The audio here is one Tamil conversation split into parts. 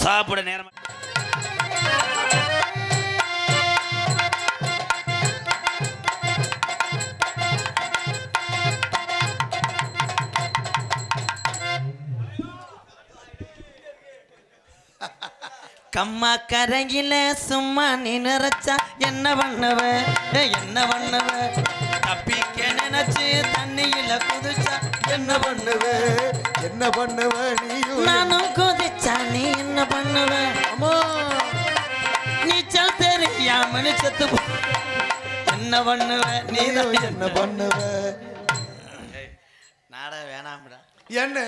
சாப்பிட நேரம். கம்மா கரையில சும்மா நீ நிறச்சா என்ன பண்ணுவ என்ன பண்ணுவ? தப்பிக்க நினைச்சு தண்ணியில குதிச்சா என்ன பண்ணுவ என்ன பண்ணுவ? நீயும் நானும் குதிச்சா நீ என்ன பண்ணுவ? அம்மா நீச்சல் தெரியாம செத்து என்ன பண்ணுவ? நீ என்ன பண்ணுவ? நாட வேணாம்டா. என்ன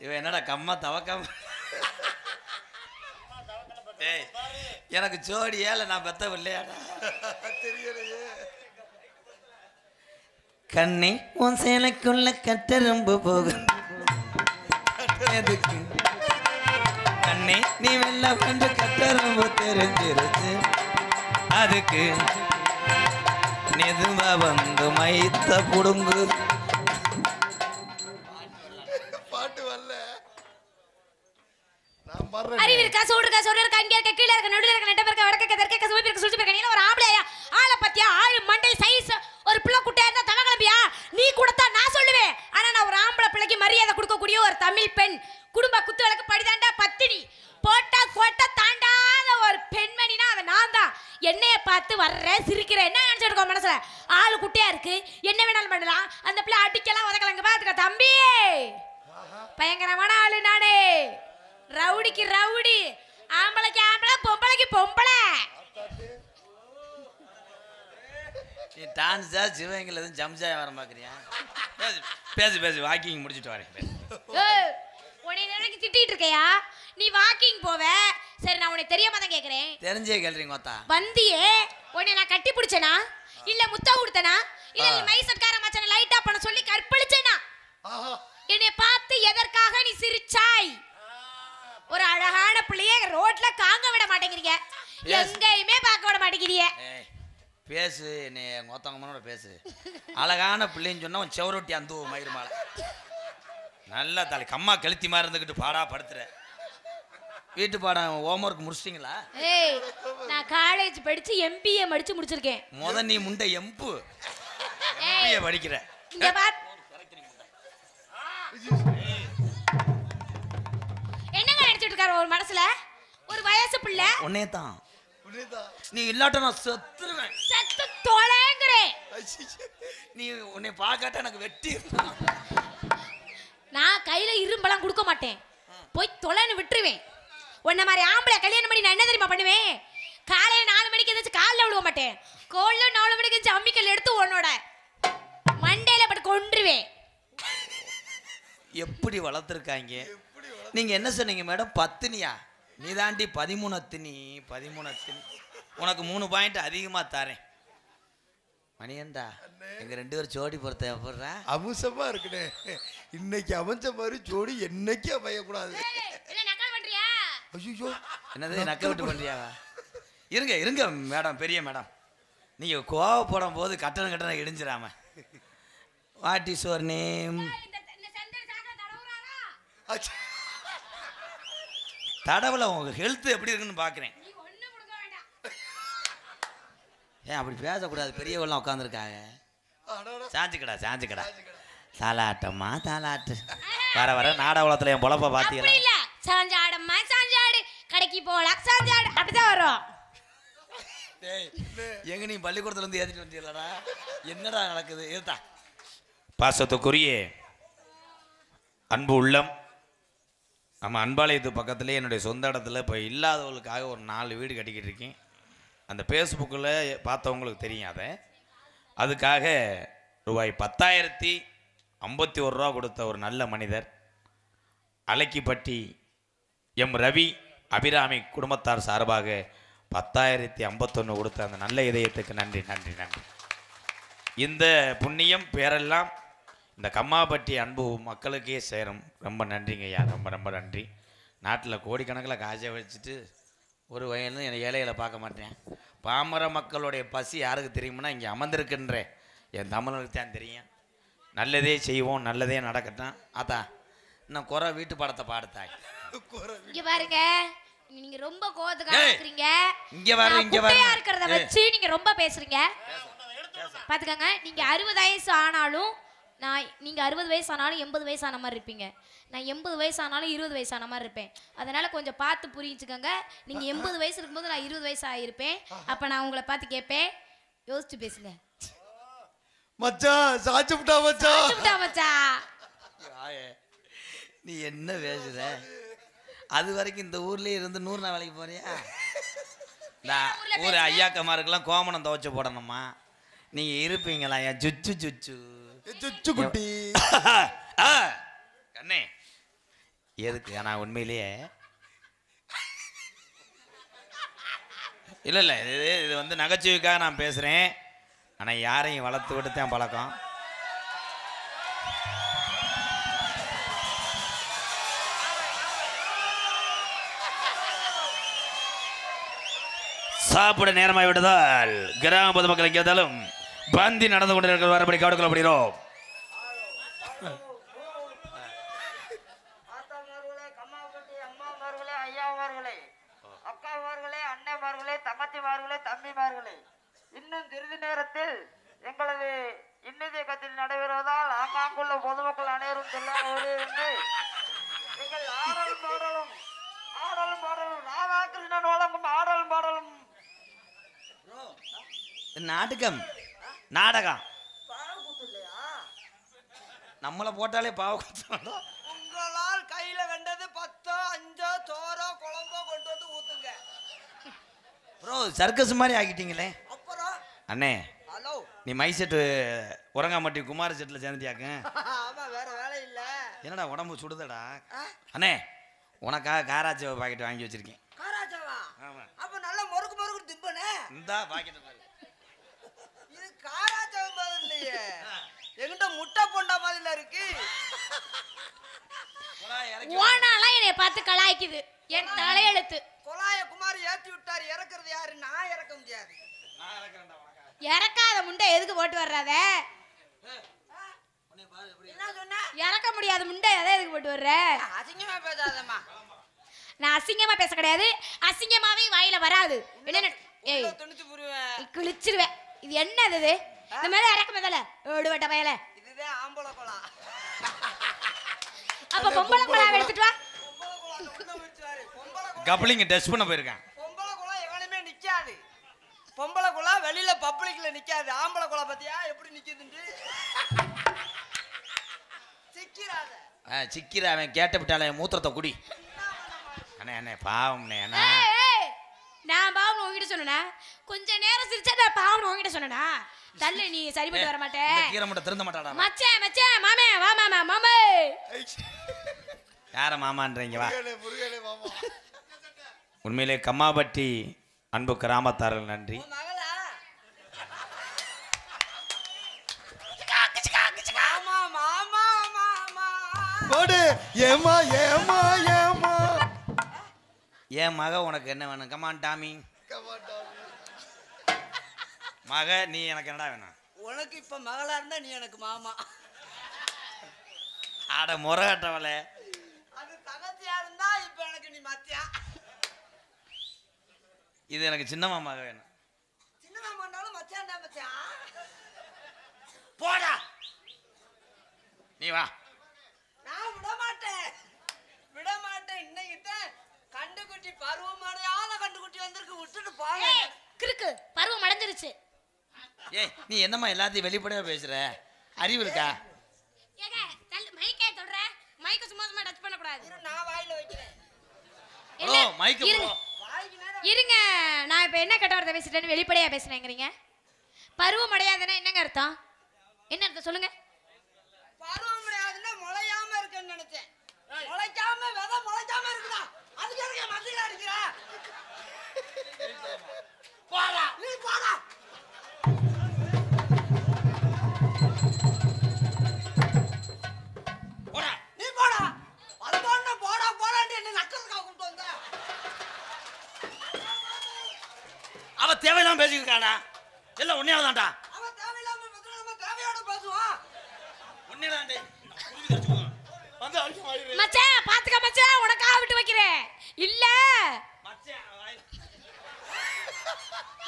இவன் என்னடா கம்மா தவக்கம்? எனக்கு ஜோடி ஏல நான் பெத்த இல்லையாடா தெரியலையே. கண்ணி உன் சேலைக்குள்ள கட்டெரும்பு போகும் எதுக்கு? கண்ணி நீ வெள்ள வந்து கட்டெரும்பு தெரிஞ்சிருச்சு அதுக்கு நெதுவா வந்து மைத்த புடுங்கு. பாட்டு வரல. அறிவு இருக்கா, சூடு இருக்கா, சொடு இருக்கா, இங்க இருக்க, கீழ இருக்க, நடுவுல இருக்க, நெட்ட இருக்க, வடக்க இருக்க, தெற்க இருக்க, சுவை இருக்க, சுழிச்சு இருக்க, நீ ஒரு ஆம்பளையா? ஆளை பத்தியா? ஆளு மண்டை சைஸ் ஒரு பிள்ளை குட்டையா இருந்தா தவ கிளம்பியா? நீ கொடுத்தா நான் சொல்லுவேன். ஆனா நான் ஒரு ஆம்பளை பிள்ளைக்கு மரியாதை கொடுக்கக்கூடிய ஒரு தமிழ் பெண். குடும்ப குத்து விளக்கு படிதாண்டா பத்தினி போட்டா கோட்டை தாண்டாத ஒரு பெண்மணினா அது நான் தான். என்னைய பார்த்து வர்றேன் சிரிக்கிறேன், என்ன நினைச்சிட்டு இருக்கோம் மனசுல? ஆளு குட்டையா இருக்கு, என்ன வேணாலும் பண்ணலாம். அந்த பிள்ளை அடிக்கலாம் உதக்கலங்க பாத்துக்க தம்பி. பயங்கரமான ஆளு நானே. ரவுடிக்கு ரவுடி, ஆம்பளைக்கு ஆம்பளை, பொம்பளைக்கு பொம்பளை. நீ டான்ஸா சிவகங்கையில் எதுவும் ஜம்ஜாயா வர பார்க்குறியா? பேசு பேசு வாக்கிங் முடிச்சுட்டு வரேன். உன்னை நினைக்கு திட்டிட்டு இருக்கையா? நீ வாக்கிங் போவ. சரி நான் உன்னை தெரியாம தான் கேக்குறேன். தெரிஞ்சே கேள்றீங்க ஒத்தா. வந்தியே உன்னை நான் கட்டி பிடிச்சனா இல்ல முத்தம் கொடுத்தனா இல்ல நீ மை சட்கார மச்சான லைட்டா பண்ண சொல்லி கற்பழிச்சனா? என்னை பார்த்து எதற்காக நீ சிரிச்சாய்? ஒரு அழகான பிள்ளைய ரோட்ல காங்க விட மாட்டேங்கிறீங்க, எங்கேயுமே பார்க்க விட மாட்டேங்கிறீங்க. பேசு நீ மொத்தவங்களோட பேசு. அழகான பிள்ளைன்னு சொன்னா செவரொட்டி அந்த மயிறு மாலை நல்லா தலை கம்மா கழுத்தி மாதிரி இருந்துக்கிட்டு பாடா படுத்துற. வீட்டு பாடம் ஹோம்ஒர்க் முடிச்சிட்டிங்களா? ஏய் நான் காலேஜ் படிச்சு எம்பிஏ படிச்சு முடிச்சிருக்கேன். நீ முண்டை எம்பு எம்பிஏ படிக்கிற. இங்க பார் என்னங்க நினைச்சிட்டு இருக்காரு ஒரு மனசுல? ஒரு வயசு பிள்ளை உன்னே தான். நீ இல்லாட்ட நான் செத்துருவேன். செத்து தொலைங்கறே. நீ உன்னை பார்க்காட்ட எனக்கு வெட்டி. நான் கையில இரும்பெல்லாம் கொடுக்க மாட்டேன், போய் தொலைன்னு விட்டுருவேன். உன்ன மாதிரி ஆம்பளை கல்யாணம் பண்ணி நான் என்ன தெரியுமா பண்ணுவேன்? காலையில 4 மணிக்கு எந்திரிச்சு காலில் விழுவ மாட்டேன், கோல்ல 4 மணிக்கு எந்திரிச்சு அம்மிக்கல் எடுத்து உன்னோட மண்டையில பட்டு கொன்றுவேன். எப்படி வளர்த்துருக்காங்க? நீங்க என்ன சொன்னீங்க மேடம்? பத்தினியா? நீ தாண்டி 13 அத்தினி. 13 அத்தினி. உனக்கு 3 பாயிண்ட் அதிகமா தரேன். மணியண்டா எங்க 2 பேரும் ஜோடி பொறுத்த எப்படா அமுசமா இருக்குனே. இன்னைக்கு அமைஞ்ச மாதிரி ஜோடி என்னைக்கு அமையக்கூடாது. ஐயோ என்னது நக்க விட்டு பண்றியா? இருங்க இருங்க மேடம், பெரிய மேடம், நீங்க கோவப்படும் போது கட்டணம் இடிஞ்சிடாம. What is your name? தடவுல உங்க ஹெல்த் எப்படி இருக்குன்னு பாக்குறேன். ஏன் அப்படி பேசக்கூடாது? பெரியவெல்லாம் உட்காந்துருக்காங்க. சாஞ்சுக்கடா சாஞ்சுக்கடா. தாலாட்டம்மா தாலாட்டு. வர வர நாடகத்துல என் பொழப்ப பாத்தீங்களா? இல்ல சாஞ்சாடம்மா சாஞ்சாடு, கடைக்கு போலாம் சாஞ்சாடு, அப்படிதான் வரும். எங்க நீ பள்ளிக்கூடத்துல இருந்து ஏத்திட்டு வந்தீங்களா? என்னடா நடக்குது? ஏத்தா பாசத்துக்குரிய அன்பு உள்ளம், நம்ம அன்பாலயத்து பக்கத்துலேயே என்னுடைய சொந்த இடத்துல இப்போ இல்லாதவங்களுக்காக ஒரு 4 வீடு கட்டிக்கிட்டு இருக்கேன். அந்த ஃபேஸ்புக்கில் பார்த்தவங்களுக்கு தெரியும். அதுக்காக ரூபாய் 10,051 கொடுத்த ஒரு நல்ல மனிதர் அலக்கிப்பட்டி எம் ரவி அபிராமி குடும்பத்தார் சார்பாக 10,051 கொடுத்த அந்த நல்ல இதயத்துக்கு நன்றி நன்றி நன்றி. இந்த புண்ணியம் பேரெல்லாம் இந்த கம்மாப்பட்டி அன்பு மக்களுக்கே சேரும். ரொம்ப நன்றிங்க ஐயா, ரொம்ப ரொம்ப நன்றி. நாட்டில் கோடிக்கணக்கில் காசை வச்சுட்டு ஒரு வயலும் என்னை ஏழைகளை பார்க்க மாட்டேன். பாமர மக்களுடைய பசி யாருக்கு தெரியும்னா இங்கே அமர்ந்திருக்கின்ற என் தமிழனுக்கு தான் தெரியும். நல்லதே செய்வோம், நல்லதே நடக்கட்டும். ஆத்தா இன்னும் குறை வீட்டு படத்தை பாடுத்தாய். இங்க பாருங்க, நீங்க ரொம்ப கோவத்துக்காக இருக்கிறீங்க. இங்க வர இங்க வர இருக்கிறத வச்சு நீங்க ரொம்ப பேசுறீங்க. பாத்துக்கங்க, நீங்க 60 வயசு ஆனாலும் நீங்க 60 வயசு ஆனாலும் 80 வயசு ஆன மாதிரி இருப்பீங்க. நான் 80 வயசு ஆனாலும் 20 வயசு ஆன மாதிரி இருப்பேன். அதனால கொஞ்சம் பார்த்து புரிஞ்சுக்கோங்க. நீங்க 80 வயசு இருக்கும்போது நான் 20 வயசு ஆகிருப்பேன். அப்ப நான் உங்களை பார்த்து கேட்பேன், யோசிச்சு பேசுங்க. மச்சான் சாச்சுட்டா மச்சான். நீ என்ன பேசுற? அது வரைக்கும் இந்த ஊர்லயே இருந்து 100 நாள் வேலைக்கு போறியா? ஊர் ஐயாக்கமாருக்கெல்லாம் கோமணம் துவைச்சு போடணுமா? நீங்க இருப்பீங்களா? என் சுச்சு சுச்சு சுச்சு குட்டி கண்ணே எதுக்கு? நான் உண்மையிலேயே இல்லை இல்லை, இது வந்து நகைச்சுவைக்காக நான் பேசுகிறேன். ஆனால் யாரையும் வளர்த்து விட்டு தான் பழக்கம். சாப்பிட நேரமாய் விட்டதால் கிராம பொதுமக்கள் எங்கே இருந்தாலும் பந்தி நடந்து கொண்டிருக்கிற வரபடி காடு கொள்ளப்படுகிறோம். அக்காமார்களே, அண்ணன்மார்களே, தங்கச்சிமார்களே, தம்பிமார்களே, இன்னும் சிறிது நேரத்தில் எங்களது இன்னிதிய கத்தில் நடைபெறுவதால் ஆங்காங்குள்ள பொதுமக்கள் அனைவரும் செல்ல ஓடியிருந்து எங்கள் ஆடலும் பாடலும் ராதாகிருஷ்ணன் வழங்கும் ஆடலும் பாடலும் நாடகம் நம்மளை போட்டாலே பாவம். உங்களால் கையில வெண்டது 10 5 சோறோ குழம்போ கொண்டு வந்து ஊத்துங்க. ப்ரோ சர்க்கஸ் மாதிரி ஆகிட்டீங்களே. அப்புறம் அண்ணே, ஹலோ, நீ மைசெட்டு உரங்காமட்டி குமார் செட்டில் சேர்ந்துட்டியாக்க? ஆமா, வேற வேலை இல்ல. என்னடா உடம்பு சுடுதடா? அண்ணே, உனக்காக காராச்சேவை பாக்கெட் வாங்கி வச்சிருக்கேன். காராச்சேவா? ஆமா. அப்ப நல்ல முறுக்கு திம்பனே. இந்தா பாக்கெட் பாரு. இது காராச்சேவை மாதிரி இல்லையே, எங்கிட்ட முட்டை போண்டா மாதிரில இருக்கு. ஓனாலாம் என்னை பார்த்து கலாய்க்குது. என் தலையெழுத்து. கொலாய குமார் ஏத்தி விட்டாரு. இறக்குறது யாரு? நான் இறக்க முடியாது. இறக்காத முண்டை எதுக்கு போட்டு வர்றாத? என்ன சொன்ன? இறக்க முடியாத முண்டை எதை எதுக்கு போட்டு வர்ற? அசிங்கமா பேசாதம்மா. நான் அசிங்கமா பேச கிடையாது. அசிங்கமாவே வாயில வராது. என்ன? ஏய், துணிச்சு புரிவேன், கிழிச்சிருவேன். இது என்னது? இது இந்த மாதிரி இறக்க முதல்ல ஓடுவட்ட பயல. இதுதான் ஆம்பளை கொலா. அப்ப பொம்பளை கொலா எடுத்துட்டு வா. பொம்பளை கொலா ஒண்ணு விட்டுறாரு. பொம்பளை கொலா கப்ளிங் டெஸ்ட் பண்ண போயிருக்கேன். பொம்பளை கொலா எவனுமே நிக்காது. பொம்பளை கொலா வெளியில பப்ளிக்ல நிக்காது. ஆம்பளை கொலா பத்தியா எப்படி நிக்குதுன்னு? சிக்கிறாத. சிக்கிற அவன் கேட்ட விட்டால மூத்திரத்தை குடி. அண்ணே அண்ணே பாவம்ண்ணே அண்ணா. ஏய், நான் பாவம் உங்ககிட்ட சொன்னேனா? கொஞ்ச நேரம் சிரிச்சா நான் பாவம் உங்ககிட்ட சொன்னேனா? தள்ளு, நீ சரிப்பட்டு வர மாட்டே. இந்த கீரை மட்டும் திருந்த மாட்டாடா. மச்சான் மாமே வா மாமே. யார மாமான்றீங்க? வா. முருகனே மாமா. உண்மையிலே கம்மாபட்டி அன்பு கிராமத்தார்கள் நன்றி. உன் மகளா? மாமா. போடு ஏமா ஏமா ஏமா. என் மக உனக்கு என்ன வேணும்? Come on Tommy. மக நீ எனக்கு என்னடா வேணும்? உனக்கு இப்ப மகளா இருந்தா நீ எனக்கு மாமா. ஆட முறகட்டவளே. அது தகச்சியா இருந்தா இப்ப எனக்கு நீ மத்தியா. இது எனக்கு சின்ன மாமாக வேணும். சின்ன மாமாண்டாலும் மச்சான் தான் மச்சான். போடா நீ வா. நான் விட மாட்டேன். இன்னைக்கிட்ட கண்டுக்குட்டி பருவமடையாத கண்டுக்குட்டி வந்திருக்கு. விட்டுட்டு போங்க. கிறுக்கு பருவம் அடைஞ்சிருச்சு. ஏய் நீ என்னம்மா எல்லாத்தையும் வெளிப்படையா பேசுற? அறிவு இருக்கா? ஏங்க தள்ளு, மைக்கே தொடுற. மைக்க சும்மா டச் பண்ண கூடாது. இரு, நான் வாயில வைக்கிறேன். Bro mic bro. வாய்க்கு நேரா இருங்க, நான் இப்ப என்ன கெட்ட வார்த்தை பேசிட்டேன்னு வெளிப்படையா பேசுறேங்கிறீங்க. பருவம் அடையாதுன்னா என்னங்க அர்த்தம்? என்ன அர்த்தம் சொல்லுங்க? பருவமடையாதுன்னா முளையாம இருக்குன்னு நினைச்சேன். முளைக்காம விதை முளைக்காம இருக்குதா? அதுக்கு எதுக்கு மத்தியில அடிக்கிற? போடா நீ போடா. நீ போடா. வந்தோன்னு போடான்னு என்ன நக்கறதுக்காக கூப்பிட்டு வந்த? அவ தேவையில்லாம எல்லாம் உன்னையாலதான்டா. அவன் தேவையில்லாம பேசுறான், நம்ம தேவையோட பேசுவோம். உன்னையாலதான்டே. வந்து அடிச்சு வாயிரு. மச்சான் பாத்துக்க மச்சான், உனக்காக விட்டு வைக்கிறேன். இல்ல மச்சான் வாயில.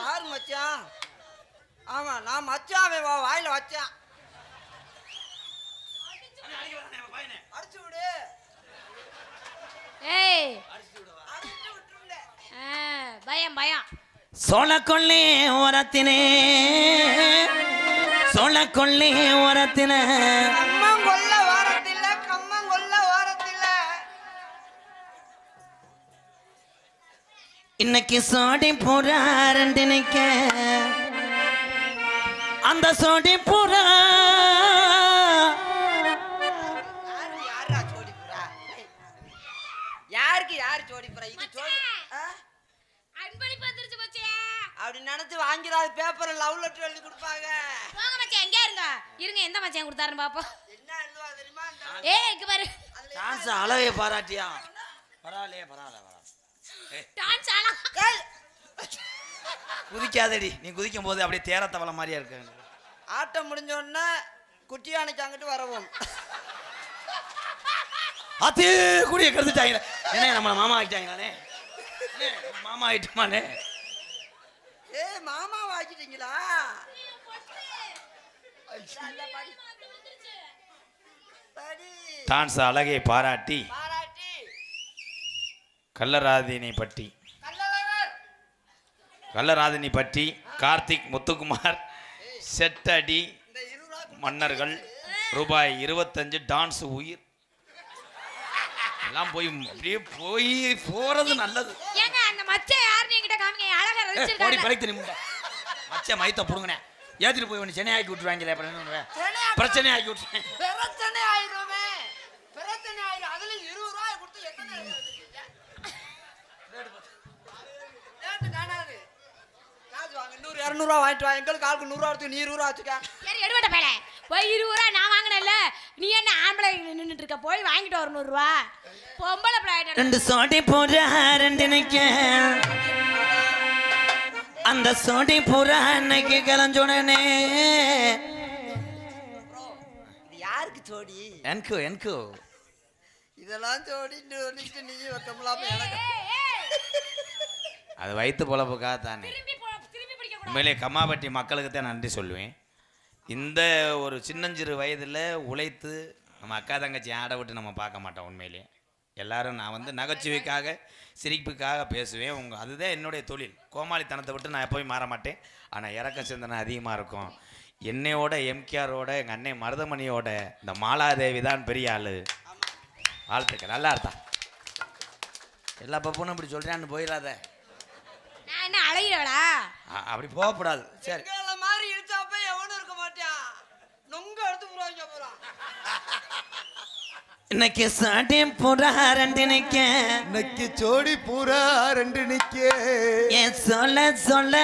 யாரு மச்சான்? ஆமா நான் மச்சான், அவன் வாயில வச்சான். அண்ணே அடிக்க வரானே அவன் பையனே. அடிச்சு விடு. ஏய் அடிச்சு விட்டுருங்க. பயம் பயம். சோழக்கொள்ளே ஓரத்தினே சோழக்கொள்ளே ஓரத்தினே கம்மங்கொல்ல வாரத்தில்ல, கம்மங்கொல்ல வாரத்தில்ல. இன்னைக்கு சோடி புறா ரெண்டு நிக்க அந்த சோடி புறா யாரா ஜோடி புறா? யாருக்கு யாரு ஜோடி புறா? இது ஜோடி அன்பளிப்பு வந்துருச்சு மச்சான். அப்படி நினைச்சு வாங்கிறாது. பேப்பர் லவ் லெட்டர் எழுதி கொடுப்பாங்க. போங்க மச்சான், எங்க இருங்க இருங்க, எந்த மச்சான் கொடுத்தாருன்னு பாப்போம். என்ன எழுதுவா தெரியுமா? ஏய் இங்க பாரு, டான்ஸ் அழகே பாராட்டியா? பரவாயில்லையே பரவாயில்ல. டான்ஸ் ஆனா குதிக்காதடி, நீ குதிக்கும் போது அப்படியே தேர தவளை மாதிரியா இருக்கு. ஆட்டம் முடிஞ்ச உடனே குட்டியானைக்கு அங்கிட்டு வரவும். அது கூடிய கருத்துட்டாங்க. என்ன நம்மள மாமா ஆகிட்டாங்களானே? மாமா ஆயிட்டுமானே? மாமா வாக்கிட்டீங்களா? டான்ஸ் அழகை பாராட்டி பாராட்டி கள்ளராதினி பட்டி கள்ளழகர் கள்ளராதினி பட்டி கார்த்திக் முத்துக்குமார் செட்டடி இந்த 20 ரூபா மன்னர்கள் ரூபாய் 25 டான்ஸ் உயிர் எல்லாம் போய் அப்படியே போய் போறது நல்லது. ஏங்க அந்த மச்சான் யாருன்னு என்கிட்ட காமிங்க, அழகா போடி ரசிச்சிருக்காங்க. பழைத்து நிமிடம் மச்ச மைத்த புடுங்கனே ஏத்திட்டு போய் உன்னை சென்னை ஆக்கி விட்டுருவாங்களே. அப்புறம் என்ன பண்ணுவேன்? பிரச்சனை ஆக்கி விட்டுருவேன். பிரச்சனை ஆயிடுமே. பிரச்சனை ஆயிடும். அதுல 20 ரூபாய் கொடுத்து எத்தனை ரேட்டு காணாது. காசு வாங்க 100 200 ரூபா வாங்கிட்டு வா. எங்களுக்கு ஆளுக்கு 100 ரூபா எடுத்து நீ 20 ரூபா வச்சுக்க. சரி எடுவட்ட பேல போய் 20 ரூபா நான் வாங்கினேன்ல, நீ என்ன ஆம்பளை நின்னுட்டு இருக்க, போய் வாங்கிட்டு வர 100 ரூபா. பொம்பளை பிள்ளை ரெண்டு சோடி போற ரெண்டு நிக்க அந்த சோடி பூரா அன்னைக்கு கலஞ்சோடனே இது யாருக்கு ஜோடி? எனக்கு எனக்கு இதெல்லாம் ஜோடின்னு சொல்லிட்டு நீ வைக்கலாம எனக்கு. அது வயிற்று பொழப்புக்காக தானே. திரும்பி பிடிக்க கூடாது. உண்மையிலே கம்மாபட்டி மக்களுக்கு தான் நன்றி சொல்லுவேன். இந்த ஒரு சின்னஞ்சிறு வயதில் உழைத்து நம்ம அக்கா தங்கச்சி ஆட விட்டு நம்ம பார்க்க மாட்டோம். உண்மையிலே எல்லாரும் நான் வந்து நகைச்சுவைக்காக சிரிப்புக்காக பேசுவேன். அதுதான் என்னுடைய தொழில். கோமாளித்தனத்தை விட்டு நான் எப்போயும் மாற மாட்டேன். ஆனால் இறக்க சிந்தனை அதிகமாக இருக்கும். என்னையோட எம்கேஆரோட எங்கள் அண்ணன் மருதமணியோட இந்த மாலாதேவி தான் பெரிய ஆள். வாழ்த்துக்கள். நல்லா இருந்தா எல்லா பப்பனும் இப்படி சொல்கிறேன்னு போயிடாத. நான் என்ன அலையிறவளா? அப்படி போகக்கூடாது. சரி எங்களை மாதிரி இழுச்சாப்ப எவனும் இருக்க மாட்டான். நொங்க எடுத்து புறாங்க போறான். இன்னைக்கு சாட்டி புறா ரெண்டு நிக்க இன்னைக்கு ஜோடி பூரா ரெண்டு நிக்க ஏன் சொல்ல சொல்ல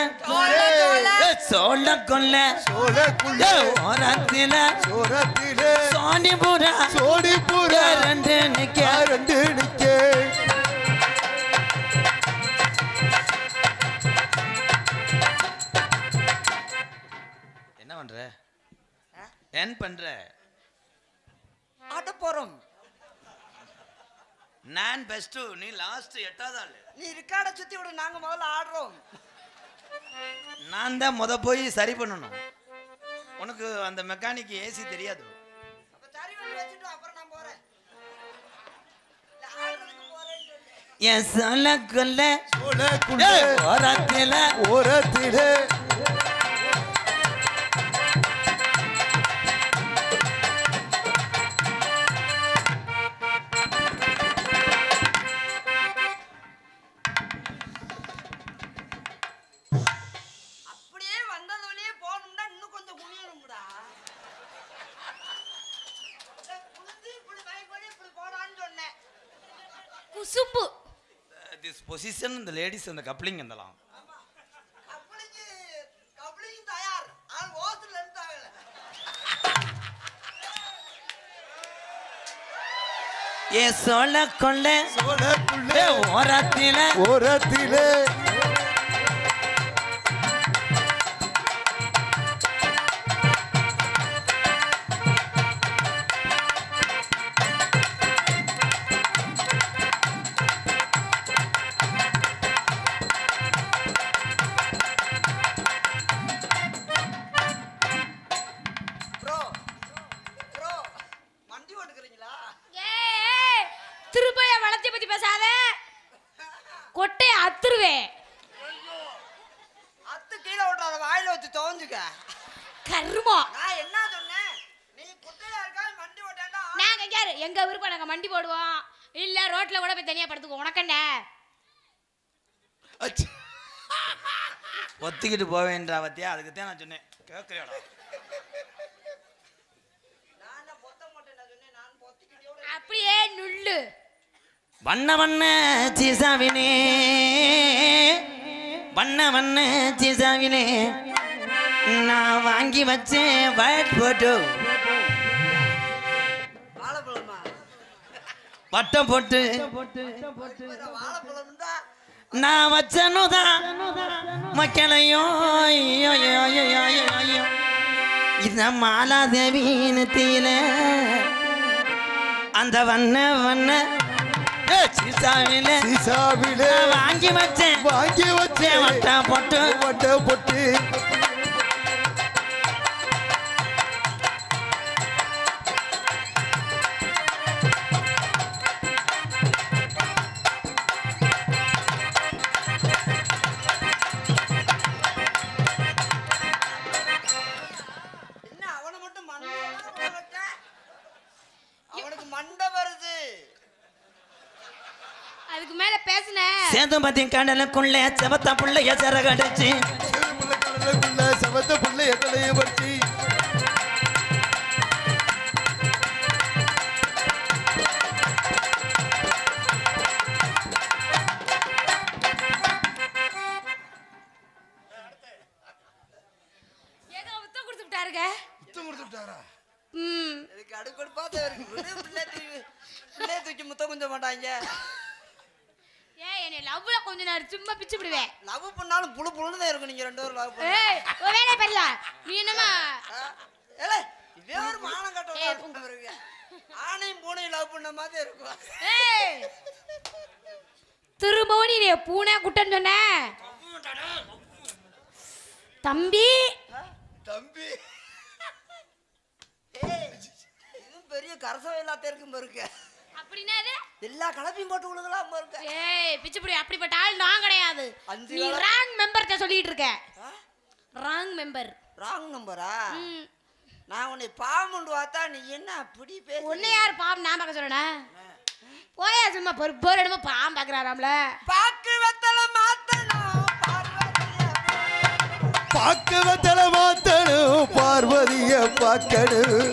சொல்ல கொல்ல சோழக்குள்ள ஓரத்தில சோரத்தில சோனி புறா ஜோடி பூரா ரெண்டு நிக்க ரெண்டு நிக்க என்ன பண்ற? என்ன பண்ற? ஆட்ட போறோம். நான் பெஸ்ட், நீ லாஸ்ட் 8வது ஆளு. நீ ரிக்கார்ட சுத்தி விடு, நாங்க முதல்ல ஆடுறோம். நான் தான் போய் சரி பண்ணணும். உனக்கு அந்த மெக்கானிக் ஏசி தெரியாது. அப்ப சரி பண்ணி வச்சிட்டு அப்புறம் நான் போறேன். ஆடுறதுக்கு போறேன்னு சொல்லு. என் சொல்ல கொல்ல சோழக்குள்ள ஓரத்தில ஓரத்தில அப்படியே வந்தது வழியே போகணும்னா இன்னும் கொஞ்சம் குனியணும்டா. குனிஞ்சு இப்படி பயப்படி இப்படி போடான்னு சொன்னேன். குசும்பு திஸ் பொசிஷன் இந்த லேடிஸ் அந்த கப்ளிங் இதெல்லாம் கப்ளிங் தயார். ஆள் ஓத்துல இருந்தாங்கல. ஏன் சொல்ல கொல்ல சோழக்குள்ள ஓரத்தில ஓரத்தில வச்சு துவஞ்சுக்க. கருமம். நான் என்ன சொன்னேன்? நீ குட்டையா இருக்கா மண்டி ஓட்டாண்டா. நாங்க யாரு எங்க விருப்பம் நாங்க மண்டி போடுவோம். இல்ல ரோட்ல கூட போய் தனியா படுத்துக்கோ. உனக்கு என்ன? ஒத்திக்கிட்டு போவேன்றா பத்தியா, அதுக்கு தான் நான் சொன்னேன். கேட்கலையாடா? நான் பொத்த மாட்டேன் சொன்னேன். நான் பொத்திக்கிட்டே அப்படியே நுள்ளு. வண்ண வண்ண சீசாவினே, வண்ண வண்ண சீசாவினே, நான் வாங்கி வச்சேன் வைட் போட்டோ. வாழைப்பழமா? வட்டம் போட்டு வாழைப்பழம் தான். நான் வச்சனுதான் மக்களையும் இந்த மாலாதேவின்னு தீல அந்த வண்ண வண்ண சீசாவிலே வாங்கி வச்சேன் வட்டம் போட்டு என்ன அவனை மட்டும் மண்டை வச்ச? அவனுக்கு மண்டை வருது. அதுக்கு மேல பேசுன சேதுபதி கடலுக்குள்ள செவத்த புள்ளைய சிறகடிச்சு செவத்த புள்ளைய தலைய வச்சு ஏதோ உத்தம் கொடுத்துட்டாருங்க. முத்தம் கொடுத்துட்டாரா? எனக்கு அடுக்கடுப்பா தான் இருக்கு. பிள்ளைய தூக்கி முத்தம் கொஞ்ச மாட்டாங்க. ஏய் என்னை லவ்ல கொஞ்ச நேரம் சும்மா பிச்சு விடுவேன். லவ் பண்ணாலும் புழு புழுன்னு தான் இருக்கும். நீங்க 2 பேரும் லவ் பண்ண. ஏய் ஒரு வேலை பெரியல. நீ என்னமா ஏலே இதே ஒரு மானம் கட்டவனா இருக்கு. ஆணையும் பூனையும் லவ் பண்ண மாதிரி இருக்கும். ஏய் திரும்பவும் நீ பூனை குட்டன்னு சொன்ன. தம்பி தம்பி ஏய் இது பெரிய கரசவை இல்லாத இருக்கும் பாருங்க. அப்படினா இது எல்லா கலப்பையும் போட்டு விழுகலாம் பாருங்க. ஏய் பிச்சுப்புடி அப்படிப்பட்ட ஆள் நான் கிடையாது. அஞ்சு நீ வேளை- ராங் மெம்பர்ட்ட சொல்லிட்டு இருக்க. Wrong member. ராங் நம்பரா? நான் உன்னை பாம்புண்டு பார்த்தா நீ என்ன அப்படி பேச? உன்னை யார் பாம்பு நான் பார்க்க சொல்றேனா? போயா சும்மா போர் இடமா பாம்பு பார்க்கறாராம்ல. பாக்கு வெத்தல மாத்தணும் பாக்கவத்தல மாத்தணும் பார்வதிய பாக்கணும்.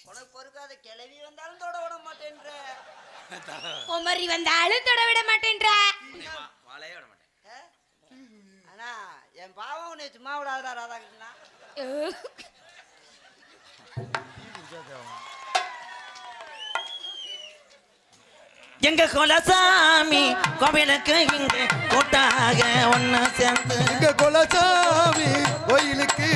உனக்கு பொறுக்காத கிளவி வந்தாலும் தொட விட மாட்டேன்ற. குமரி வந்தாலும் தொட விட மாட்டேன்ற. ஆனா என் பாவம் உன்னை சும்மா விடாதடா ராதாகிருஷ்ணா. எங்க குலசாமி கோவிலுக்கு இங்க கூட்டாக ஒன்னு சேர்ந்து எங்க குலசாமி கோயிலுக்கு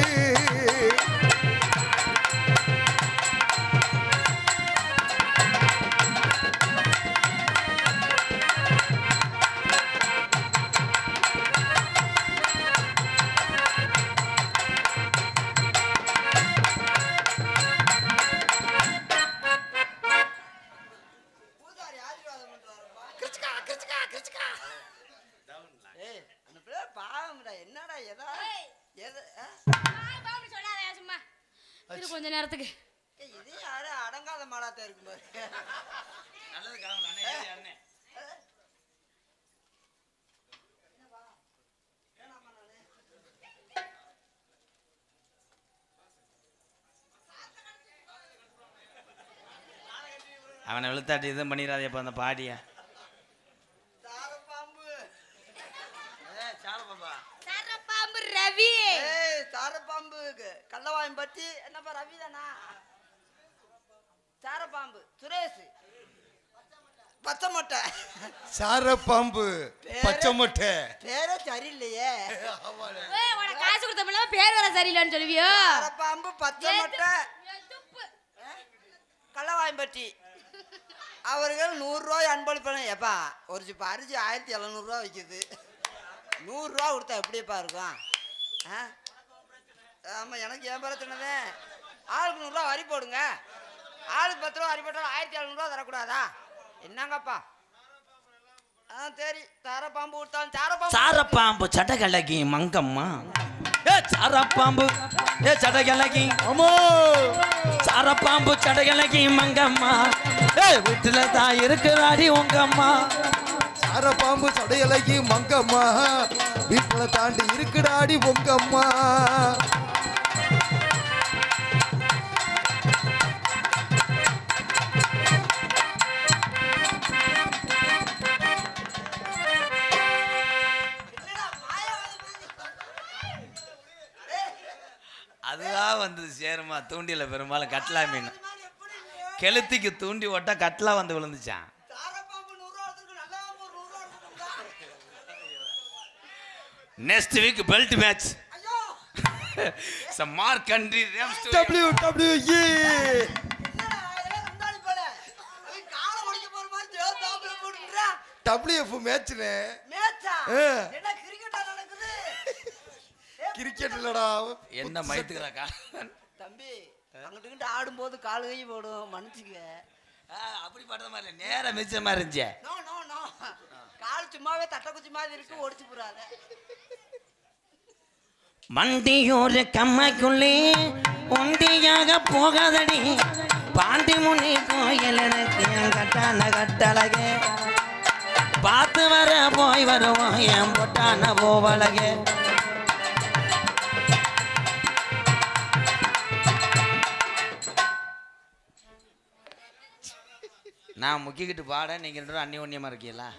பூசாரி ஆசீர்வாதம் பண்றாருப்பா. ஏய் அந்த பிள்ளை பாவம்டா. என்னடா எதா எது பாம்பு சொல்லாதயா சும்மா. இது கொஞ்ச நேரத்துக்கு. ஏய், இது யாரு அடங்காத மாடாத்தான் இருக்கும் பாரு. நல்லது கிளம்பலாம். அவனை வெளுத்தாட்டி இதுவும் பண்ணிடாதேப்பா அந்த பாடியா. சாரப்பாம்பு. சரபாம்பு ரவி. ஏய் சாரப்பாம்பு கள்ளவாயம் பத்தி என்னப்பா ரவி தானா? சாரப்பாம்பு சுரேஷ் பச்சை மொட்டை. சாரப்பாம்பு பச்சை மொட்டை. பேரே சரியில்லையே. ஏய் உனக்கு காசு கொடுத்த பிள்ளை பேர் வர சரியில்லைன்னு சொல்லுவியோ? சாரப்பாம்பு பச்சை மொட்டை கள்ளவாயம் பற்றி அவர்கள் 100 ரூபாய் அன்பளிப்பன. எப்பா ஒரு சிப்ப அரிசி 1700 ரூபா விற்கிது. 100 ரூபா கொடுத்தா எப்படிப்பா இருக்கும்? ஆமா, எனக்கு ஏன் பிரச்சனை. ஆளுக்கு 100 ரூபா வரி போடுங்க. ஆளுக்கு 10 ரூபா வரி போட்டாலும் 1700 ரூபா தரக்கூடாதா? என்னங்கப்பா? சரி, சாரப்பாம்பு கொடுத்தாலும் சாரப்பாம்பு சடகலகி மங்கம்மா. ஏ சாரப்பாம்பு, ஏ சடகலகி அம்மா. சாரப்பாம்பு சடகலகி மங்கம்மா. ஏ வீட்டுல தான் இருக்கிறாடி உங்க அம்மா. சாரப்பாம்பு சடையலகி மங்கம்மா, வீட்டுல தாண்டி இருக்குடாடி உங்க அம்மா. அதுதான் வந்தது சேருமா. தூண்டில பெரும்பாலும் கட்லா மீன் கெளுத்திக்கு தூண்டி ஓட்டா கட்லா வந்து விழுந்துச்சான். Next week belt match. some more country names to WWE WF மேட்ச்னே. கிரிக்கெட் இல்லடா. என்ன மயத்துக்குறாக்கா தம்பி, அங்கிட்டு ஆடும்போது கால் கை போடும், மன்னிச்சுக்க. அப்படி பண்ற மாதிரி இல்லை, நேரா மிச்ச மாதிரி இருந்துச்சு. நோ நோ நோ, கால் சும்மாவே தட்டக்குச்சி மாதிரி இருக்கு, ஒடிச்சு போறாத. மண்டியூர் கம்மைக்குள்ளே ஒண்டியாக போகாதடி. பாண்டி முனி கோயில் எனக்கு கட்டான கட்டழகே. பார்த்து வர போய் வருவோம் என் பொட்டான போவழகே. நான் முக்கிக்கிட்டு பாட நீங்க 2 பேரும் அந்நியோன்யமா இருக்கீங்களா?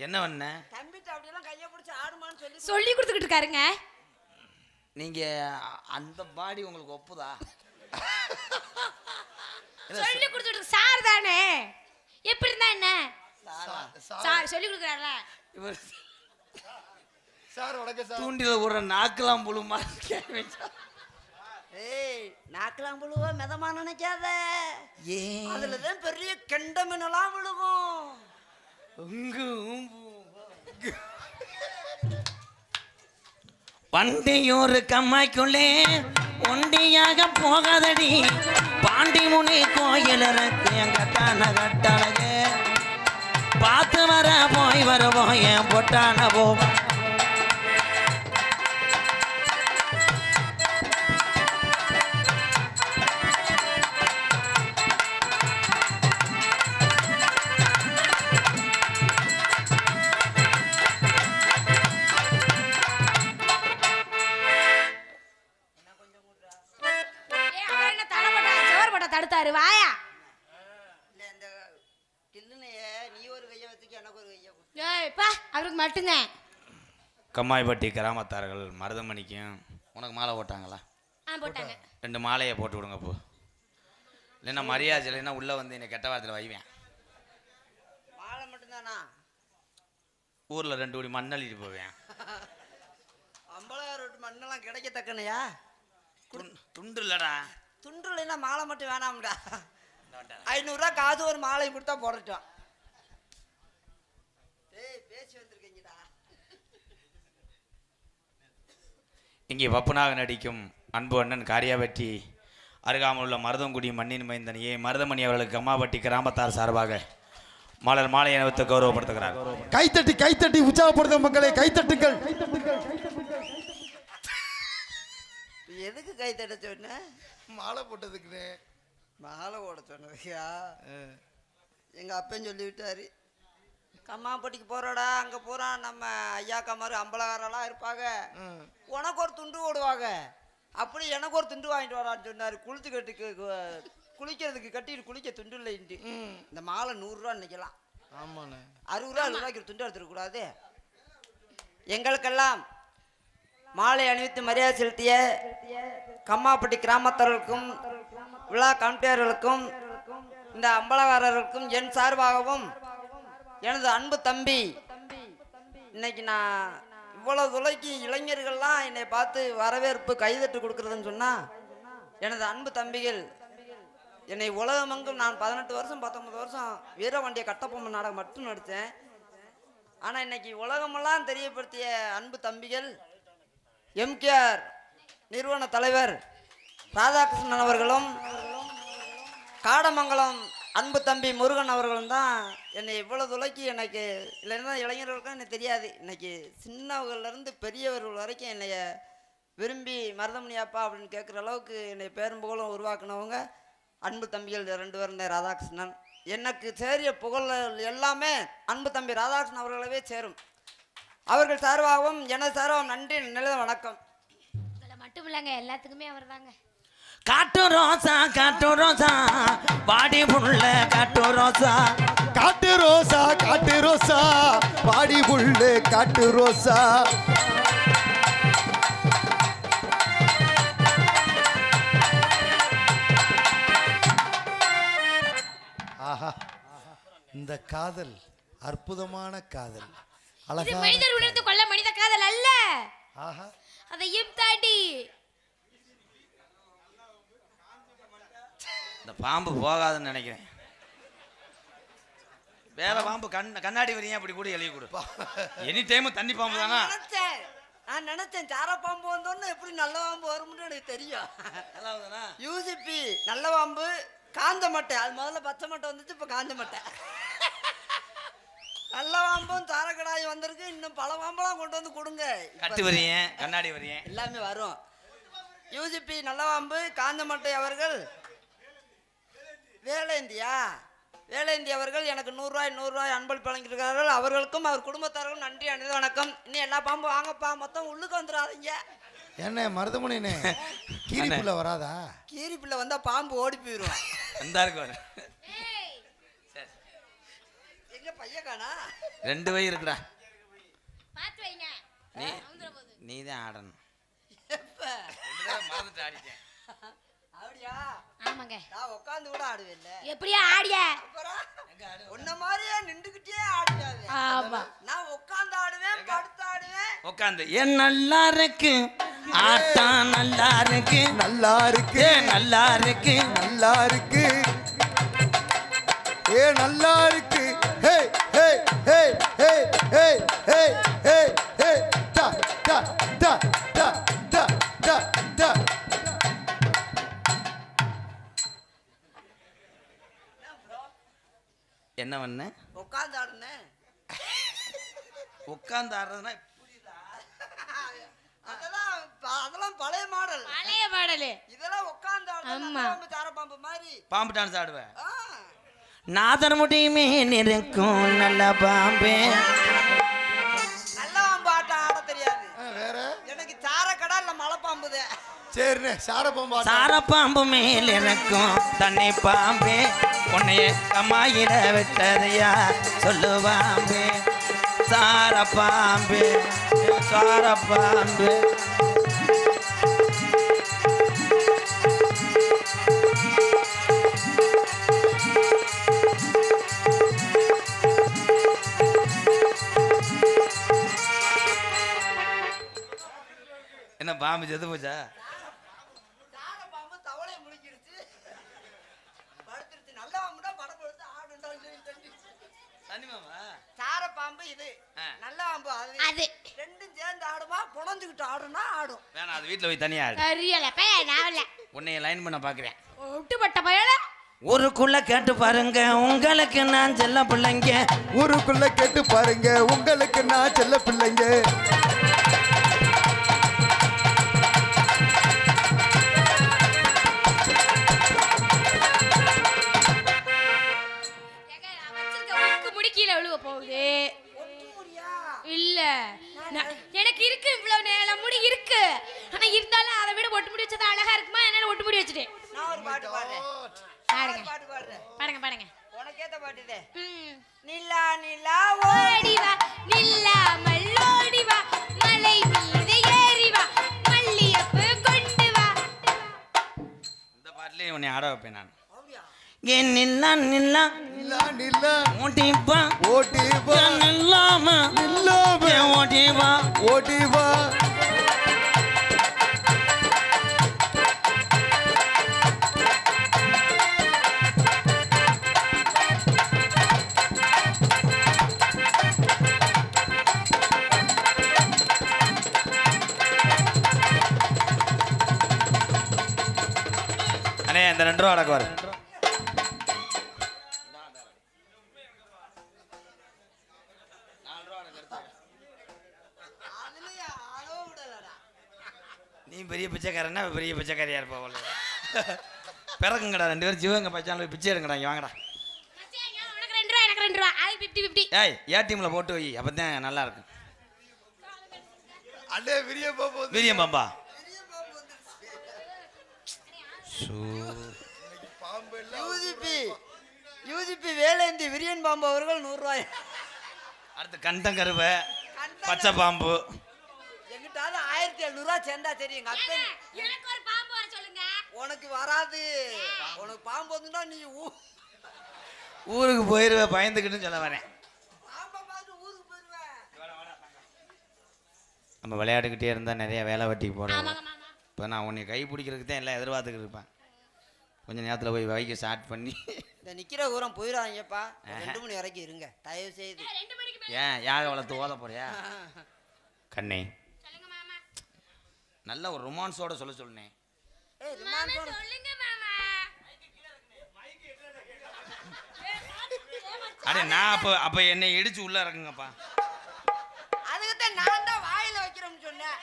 என்ன பண்ண? தம்பிட்ட அப்படியெல்லாம் கையை பிடிச்சி ஆடுமான்னு சொல்லி கொடுத்துக்கிட்டு இருக்காருங்க. நீங்க அந்த பாடி உங்களுக்கு ஒப்புதா? சொல்லி கொடுத்துட்டு சார் தானே, எப்படி இருந்தா என்ன? சார் சொல்லி கொடுக்குறாருல. இவர் சார் வணக்கம் சார். தூண்டில ஒரு நாக்கெல்லாம் புழுமா. ஏய், நாக்கெல்லாம் விழுவ மிதமா நினைக்காத. ஏன் அதுலதான் பெரிய கெண்ட மீனெல்லாம் விழுகும். வண்டியூர் கம்மாய்க்குள்ளே ஒண்டியாக போகாதடி. பாண்டி முனி கோயில் இருக்கு என் கட்டான கட்டழகே. பார்த்து வர போய் வருவோம் என் பொட்டான போ. தடுத்தாரு வாயா. இல்ல, இந்த கில்லுனைய நீ ஒரு கையை வச்சுக்க, எனக்கு ஒரு கையை கொடு. ஏய்ப்பா, அவருக்கு மட்டும்தான். கம்மாய்பட்டி கிராமத்தார்கள் மருதமணிக்கும் உனக்கு மாலை போட்டாங்களா? போட்டாங்க. 2 மாலையை போட்டு விடுங்க போ. இல்லைன்னா மரியாதை இல்லைன்னா உள்ள வந்து என்னை கெட்ட வாரத்தில் வைவேன். மாலை மட்டும்தானா? ஊர்ல 2 கோடி மண்ணள்ளிட்டு போவேன். அம்பலார் ரோட்டு மண்ணெல்லாம் கிடைக்கத்தக்கனையா? துண்டு இல்லடா. துண்டு இல்லைன்னா மாலை மட்டும் வேணாம்டா. 500 ரூபா காசு ஒரு மாலை கொடுத்தா போடட்டும். ஏய், பேசி வந்திருக்கீங்கடா. இங்கே வப்புனாக நடிக்கும் அன்பு அண்ணன் காரியாபட்டி அருகாமல் உள்ள மருதங்குடி மண்ணின் மைந்தன் ஏ மருதமணி அவர்களுக்கு அம்மாபட்டி கிராமத்தார் சார்பாக மலர் மாலை அணிவித்து கௌரவப்படுத்துகிறார். கைத்தட்டி கைத்தட்டி உற்சாகப்படுத்தும் மக்களை கைத்தட்டுங்கள். எதுக்கு கை தட்ட சொன்ன? மாலை போட்டதுக்குன்னு. மாலை போட சொன்னதையா? எங்க அப்பன் சொல்லி விட்டாரு, கம்மாப்பட்டிக்கு போறடா, அங்க போறான் நம்ம ஐயா கம்மாரு அம்பலகாரெல்லாம் இருப்பாங்க, உனக்கு ஒரு துண்டு ஓடுவாங்க, அப்படி எனக்கு ஒரு துண்டு வாங்கிட்டு வரான்னு சொன்னாரு. குளிக்கிறதுக்கு கட்டிட்டு குளிக்க துண்டு இல்லைன்ட்டு. இந்த மாலை 100 ரூபா நினைக்கலாம். ஆமாண்ணே. 60 ரூபா 70 ரூபாய்க்கு துண்டு எடுத்துக்க கூடாது. எங்களுக்கெல்லாம் மாலை அணிவித்து மரியாதை செலுத்திய கம்மாப்பட்டி கிராமத்தார்களுக்கும் விழா கமிட்டியாளர்களுக்கும் இந்த அம்பலகாரர்களுக்கும் என் சார்பாகவும் எனது அன்பு தம்பி, இன்னைக்கு நான் இவ்வளவு தொலைக்கு இளைஞர்கள்லாம் என்னை பார்த்து வரவேற்பு கைதட்டு கொடுக்குறதுன்னு சொன்னா, எனது அன்பு தம்பிகள் என்னை உலகமெங்கும் நான் 18 வருஷம் 19 வருஷம் வீரபாண்டிய கட்டபொம்மன் நாடகம் மட்டும் நடித்தேன். ஆனால் இன்னைக்கு உலகமெல்லாம் தெரியப்படுத்திய அன்பு தம்பிகள் எம்கேஆர் நிறுவன தலைவர் ராதாகிருஷ்ணன் அவர்களும் காடமங்கலம் அன்பு தம்பி முருகன் அவர்களும் தான் என்னை இவ்வளோ துளைக்கி எனக்கு இல்லைன்னா இளைஞர்களுக்கும் எனக்கு தெரியாது. இன்னைக்கு சின்னவர்கள்லேருந்து பெரியவர்கள் வரைக்கும் என்னைய விரும்பி மருதமணி அப்பா அப்படின்னு கேட்குற அளவுக்கு என்னை பேரும் புகழும் உருவாக்குனவங்க அன்பு தம்பிகள் 2 பேரும் தான் ராதாகிருஷ்ணன். எனக்கு சேரிய புகழ் எல்லாமே அன்பு தம்பி ராதாகிருஷ்ணன் அவர்களவே சேரும். அவர்கள் சார்பாகவும் எனது சார்பாகவும் நன்றி நிலை வணக்கம். உங்களை மட்டும் இல்லைங்க, எல்லாத்துக்குமே அவர் தாங்க. காட்டு ரோசா பாடி புள்ள காட்டு ரோசா காட்டு ரோசா பாடி புல்லு காட்டு ரோசா. ஆஹா, இந்த காதல் அற்புதமான காதல், இது அழகான மனிதர் உணர்ந்து கொள்ள மனித காதல் அல்ல. ஆஹா, அதையும் தாண்டி இந்த பாம்பு போகாதுன்னு நினைக்கிறேன். வேற பாம்பு கண்ணாடி வரையும் அப்படி கூட எழுதி கொடு. எனி டைம் தண்ணி பாம்பு தானா? நான் நினைச்சேன் சார பாம்பு வந்தோன்னு எப்படி நல்ல பாம்பு வரும்னு எனக்கு தெரியும். யூசிபி நல்ல பாம்பு காஞ்ச மட்டை, அது முதல்ல பச்சை மட்டை வந்துச்சு, இப்போ காஞ்ச மட்டை. நல்ல பாம்பும் தாரக்கடாயும் வந்திருக்கு, இன்னும் பல பாம்பெல்லாம் கொண்டு வந்து கொடுங்க. கட்டு வரையும் கண்ணாடி வரையும் எல்லாமே வரும். யூசிபி நல்ல பாம்பு காஞ்ச மட்டை அவர்கள் வேலேந்தி அவர்கள் எனக்கு 100 ரூபாய் அன்பளிப்பு வழங்கியிருக்கிறார்கள். அவர்களுக்கும் அவர் குடும்பத்தார்களும் நன்றி அணிந்த வணக்கம். இன்னும் எல்லா பாம்பும் வாங்கப்பா, மொத்தம் உள்ளுக்கு வந்துடாதீங்க. என்ன மருதமணினே, கீரி புள்ள வராதா? கீரி பிள்ளை வந்தா பாம்பு ஓடி போயிடும். எந்தா இருக்கு வர எங்க பையக்கானா 2 வயது இருக்குடா. பாத்து வைங்க. நீ தான் ஆடணும். எப்ப மறந்துட்டு ஆடிட்டேன். அப்படியா? ஆமாங்க. நான் உட்காந்து கூட ஆடுவேன்ல. எப்படியா ஆடிய? உன்ன மாதிரியே நின்றுகிட்டே ஆடுவாரு. ஆமா. நான் உட்காந்து ஆடுவேன், படுத்து ஆடுவேன். உட்காந்து ஏன் நல்லா இருக்கு ஆட்டா, நல்லா இருக்கு நல்லா இருக்கு, நல்லா இருக்கு நல்லா இருக்கு, ஏ நல்லா இருக்கு. ஹே ஹே ஹே ஹே ஹே ஹே ஹே ஹே டா டா டா டா டா டா டா. என்ன பண்ண? உட்காந்து ஆடுனேன். உட்காந்து ஆடுறதுனா அதெல்லாம் பழைய மாடல். பழைய பாடலு. இதெல்லாம் உட்காந்து ஆமா. ஆடுறது சார பாம்பு மாதிரி. பாம்பு டான்ஸ் ஆடுவேன். ஆ. நாதர் முடியுமே இருக்கும் நல்ல பாம்பே. நல்ல பாம்பு ஆட்டம் ஆட தெரியாது. வேற எனக்கு சார கடை இல்ல மலை பாம்புதே. சரிண்ணே, சாரப்பம்பா. சார பாம்பு மேல் இருக்கும் தண்ணி பாம்பே, உன்னைய கம்மாயில விட்டதையா சொல்லு பாம்பே. சார பாம்பே சார பாம்பே. என்ன பாம்பு செத்து போச்சா? சார பாம்பு தவளைய முழிக்கிடுச்சு, படுத்துருச்சு. நல்ல பாம்புனா படம் பொழுது ஆடுண்டா. தண்ணி மாமா சார பாம்பு இது, நல்ல பாம்பு அது. அது ரெண்டும் சேர்ந்து ஆடுமா, புணஞ்சுக்கிட்டு ஆடுனா ஆடும். வேணாம், அது வீட்டில் போய் தனியா ஆடு. தெரியல பே, நான் இல்ல. உன்னைய லைன் பண்ண பார்க்குறேன். ஒட்டுப்பட்ட பயல. ஊருக்குள்ள கேட்டு பாருங்க, உங்களுக்கு நான் செல்ல பிள்ளைங்க. ஊருக்குள்ள கேட்டு பாருங்க, உங்களுக்கு நான் செல்ல பிள்ளைங்க. முடிக்கல விழுவ போகுது. இல்ல எனக்கு இருக்கு, இவ்வளவு நேரம் முடி இருக்கு. ஆனா இருந்தாலும் அதை விட ஒட்டு முடி வச்சது அழகா இருக்குமா, என்னால ஒட்டு முடி வச்சுட்டேன். நான் ஒரு பாட்டு பாடுறேன். பாடுங்க பாட்டு பாடுறேன். பாடுங்க பாடுங்க. உனக்கேத்த பாட்டுதே. ம். நிலா நிலா ஓடி வா நில்லாமல் ஓடி வா, மலை மீது ஏறி வா, மல்லியப்பு கொண்டு வா. இந்த பாட்டிலே உன்னை ஆட வைப்பேன் நான். அப்படியா? ஏன் நில்லா நில்லா நில்லா நில்லா ஓட்டிப்பா ஓட்டி வா, நில்லாம நில்லாம ஓட்டிவா ஓட்டி வா. அண்ணே இந்த 2 ரூபா அடக்கு வரும். நீ பெரிய பிச்சைக்காரன்னா பெரிய பிச்சைக்காரியா இருப்பா போல. பிறகுங்கடா 2 பேரும் சிவங்க பச்சான் போய் பிச்சை எடுங்கடா இங்க வாங்கடா. உனக்கு 2 ரூபா எனக்கு 2 ரூபா அது 50-50. ஏய் ஏடிஎம்ல போட்டு வை அப்பதான் நல்லா இருக்கும். அண்ணே விரிய பாப்போம். வீரியம் பாம்பா பாம்பு இல்ல. யூஜிபி வேலேந்தி விரியன் பாம்பு அவர்கள் 100 ரூபாய். அடுத்து கண்டங்கருவை பச்சை பாம்பு எங்கிட்டாவது 1700 ரூபாய் சேர்ந்தா சரி. எங்க அப்பன் எனக்கு ஒரு பாம்பு வர சொல்லுங்க. உனக்கு வராது. உனக்கு பாம்பு வந்துட்டா நீ ஊருக்கு போயிருவ பயந்துக்கிட்டு சொல்ல வரேன். பாம்பை பார்த்து ஊருக்கு போயிருவேன். நம்ம விளையாட்டுக்கிட்டே இருந்தா நிறைய வேலை வெட்டிக்கு போறோம். ஆமாங்க மாமா. இப்போ நான் உன்னை கை பிடிக்கிறதுக்கு தான் எல்லாம் எதிர்பார்த்துக்கிட்டு இருப்பேன். கொஞ்ச நேரத்தில் போய் வைக்க ஸ்டார்ட் பண்ணி இந்த நிக்கிற ஊரம் போயிடாதீங்கப்பா. 2 மணி வரைக்கும் இருங்க தயவு செய்து. 2 மணிக்கு மேல ஏன் யாக வளர்த்து ஓத போறியா? கண்ணே சொல்லுங்க மாமா. நல்ல ஒரு ரொமான்ஸோட சொல்லுனே. ஏய் ரிமாண்ட் பண்ணு. சொல்லுங்க மாமா. அடே நான் அப்போ என்னை இடிச்சு உள்ள இறக்குங்கப்பா. அதுக்கு தான் நான் தான் வாயில வைக்கிறேன்னு சொன்னேன்.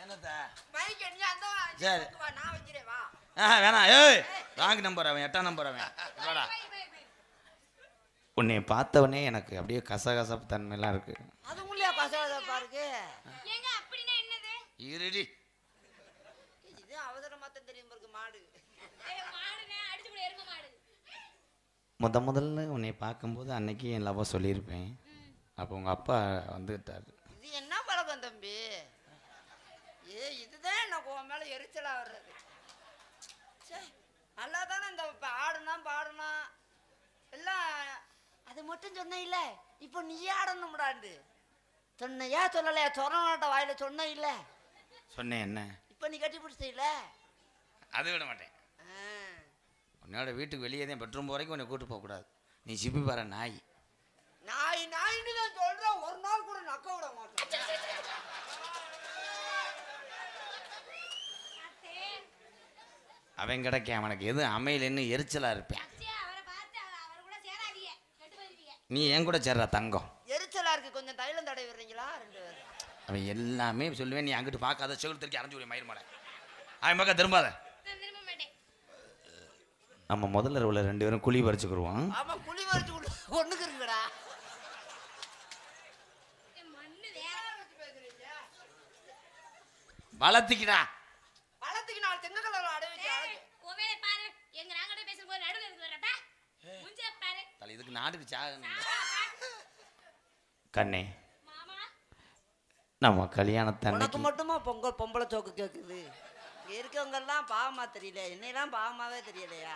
என்னத்த மைக் நீ அந்த சரி. வா நான் வைக்கிறேன் வா. வேணாம். ஏய் ராங் நம்பர் அவன் 8ஆம் நம்பர் அவன். வாடா. உன்னை பார்த்தவனே எனக்கு அப்படியே கசகசப்பு தன்மைலாம் இருக்கு. அது உள்ளே கசகசப்பா இருக்கு. ஏங்க அப்படினா என்னது? இருடி. இது அவசரமா தான் தெரியும் இருக்கு மாடு. ஏய் மாடுங்க அடிச்சு கூட எருமை மாடு. முதல்ல உன்னை பார்க்கும்போது அன்னைக்கு என் லவ் சொல்லியிருப்பேன். அப்போ உங்கள் அப்பா வந்துட்டாரு. இது என்ன பழக்கம் தம்பி? இதுதான் எனக்கு உன் மேல எரிச்சலா வர்றது. நல்லா தானே இந்த ஆடுனா பாடுனா எல்லாம் அது மட்டும் சொன்ன இல்ல. இப்போ நீ ஆடணும்டாண்டு சொன்னையா சொல்லலையா? சொன்னவன்ட்ட வாயில சொன்ன இல்ல. சொன்னேன் என்ன? இப்போ நீ கட்டி பிடிச்சில. அது விட மாட்டேன். உன்னோட வீட்டுக்கு வெளியே தான் பெட்ரூம் வரைக்கும் உன்னை கூட்டு போகக்கூடாது. நீ சிப்பி பாரு நாய். நாயின்னு தான் சொல்றேன். ஒரு நாள் கூட நக்க விட மாட்டேன். அவன் கிடைக்க அவனுக்கு எது அமையலன்னு எரிச்சலா இருப்பேன். அவரை பார்த்து அவர் கூட சேராதீங்க. கெட்டு போயிருவீங்க. நீ என் கூட சேர்றா தங்கம். எரிச்சலா இருக்கு. கொஞ்சம் தைலம் தடவி விடுறீங்களா? 2 பேரும். அவன் எல்லாமே சொல்லுவேன். நீ அங்கிட்டு பார்க்காத செவில் திருக்கி அரைஞ்சு விட மயிர் மாட. அவன் பக்கம் திரும்பாத. நான் திரும்ப மாட்டேன். நம்ம முதல்ல உள்ள 2 பேரும் குழி பறிச்சுக்கிடுவோம். ஆமா குழி பறிச்சு ஒண்ணுக்கு இருக்குடா. மண்ணு வேற வளர்த்திக்கிடா. பழத்துக்கு 4 தெங்க கலர் அடை வச்சு கோவேல பாரு. எங்க நாங்கட பேசும்போது நடுவுல இருந்து வரப்பா. முஞ்ச பாரு. தல இதுக்கு நாட்டுக்கு சாகணும். கண்ணே மாமா நம்ம கல்யாணத்தை உனக்கு அன்னைக்கு மட்டுமா பொம்பளை சோக்கு கேக்குது? இங்க இருக்கவங்க எல்லாம் பாவமா தெரியல. என்னெல்லாம் பாவமாவே தெரியலையா?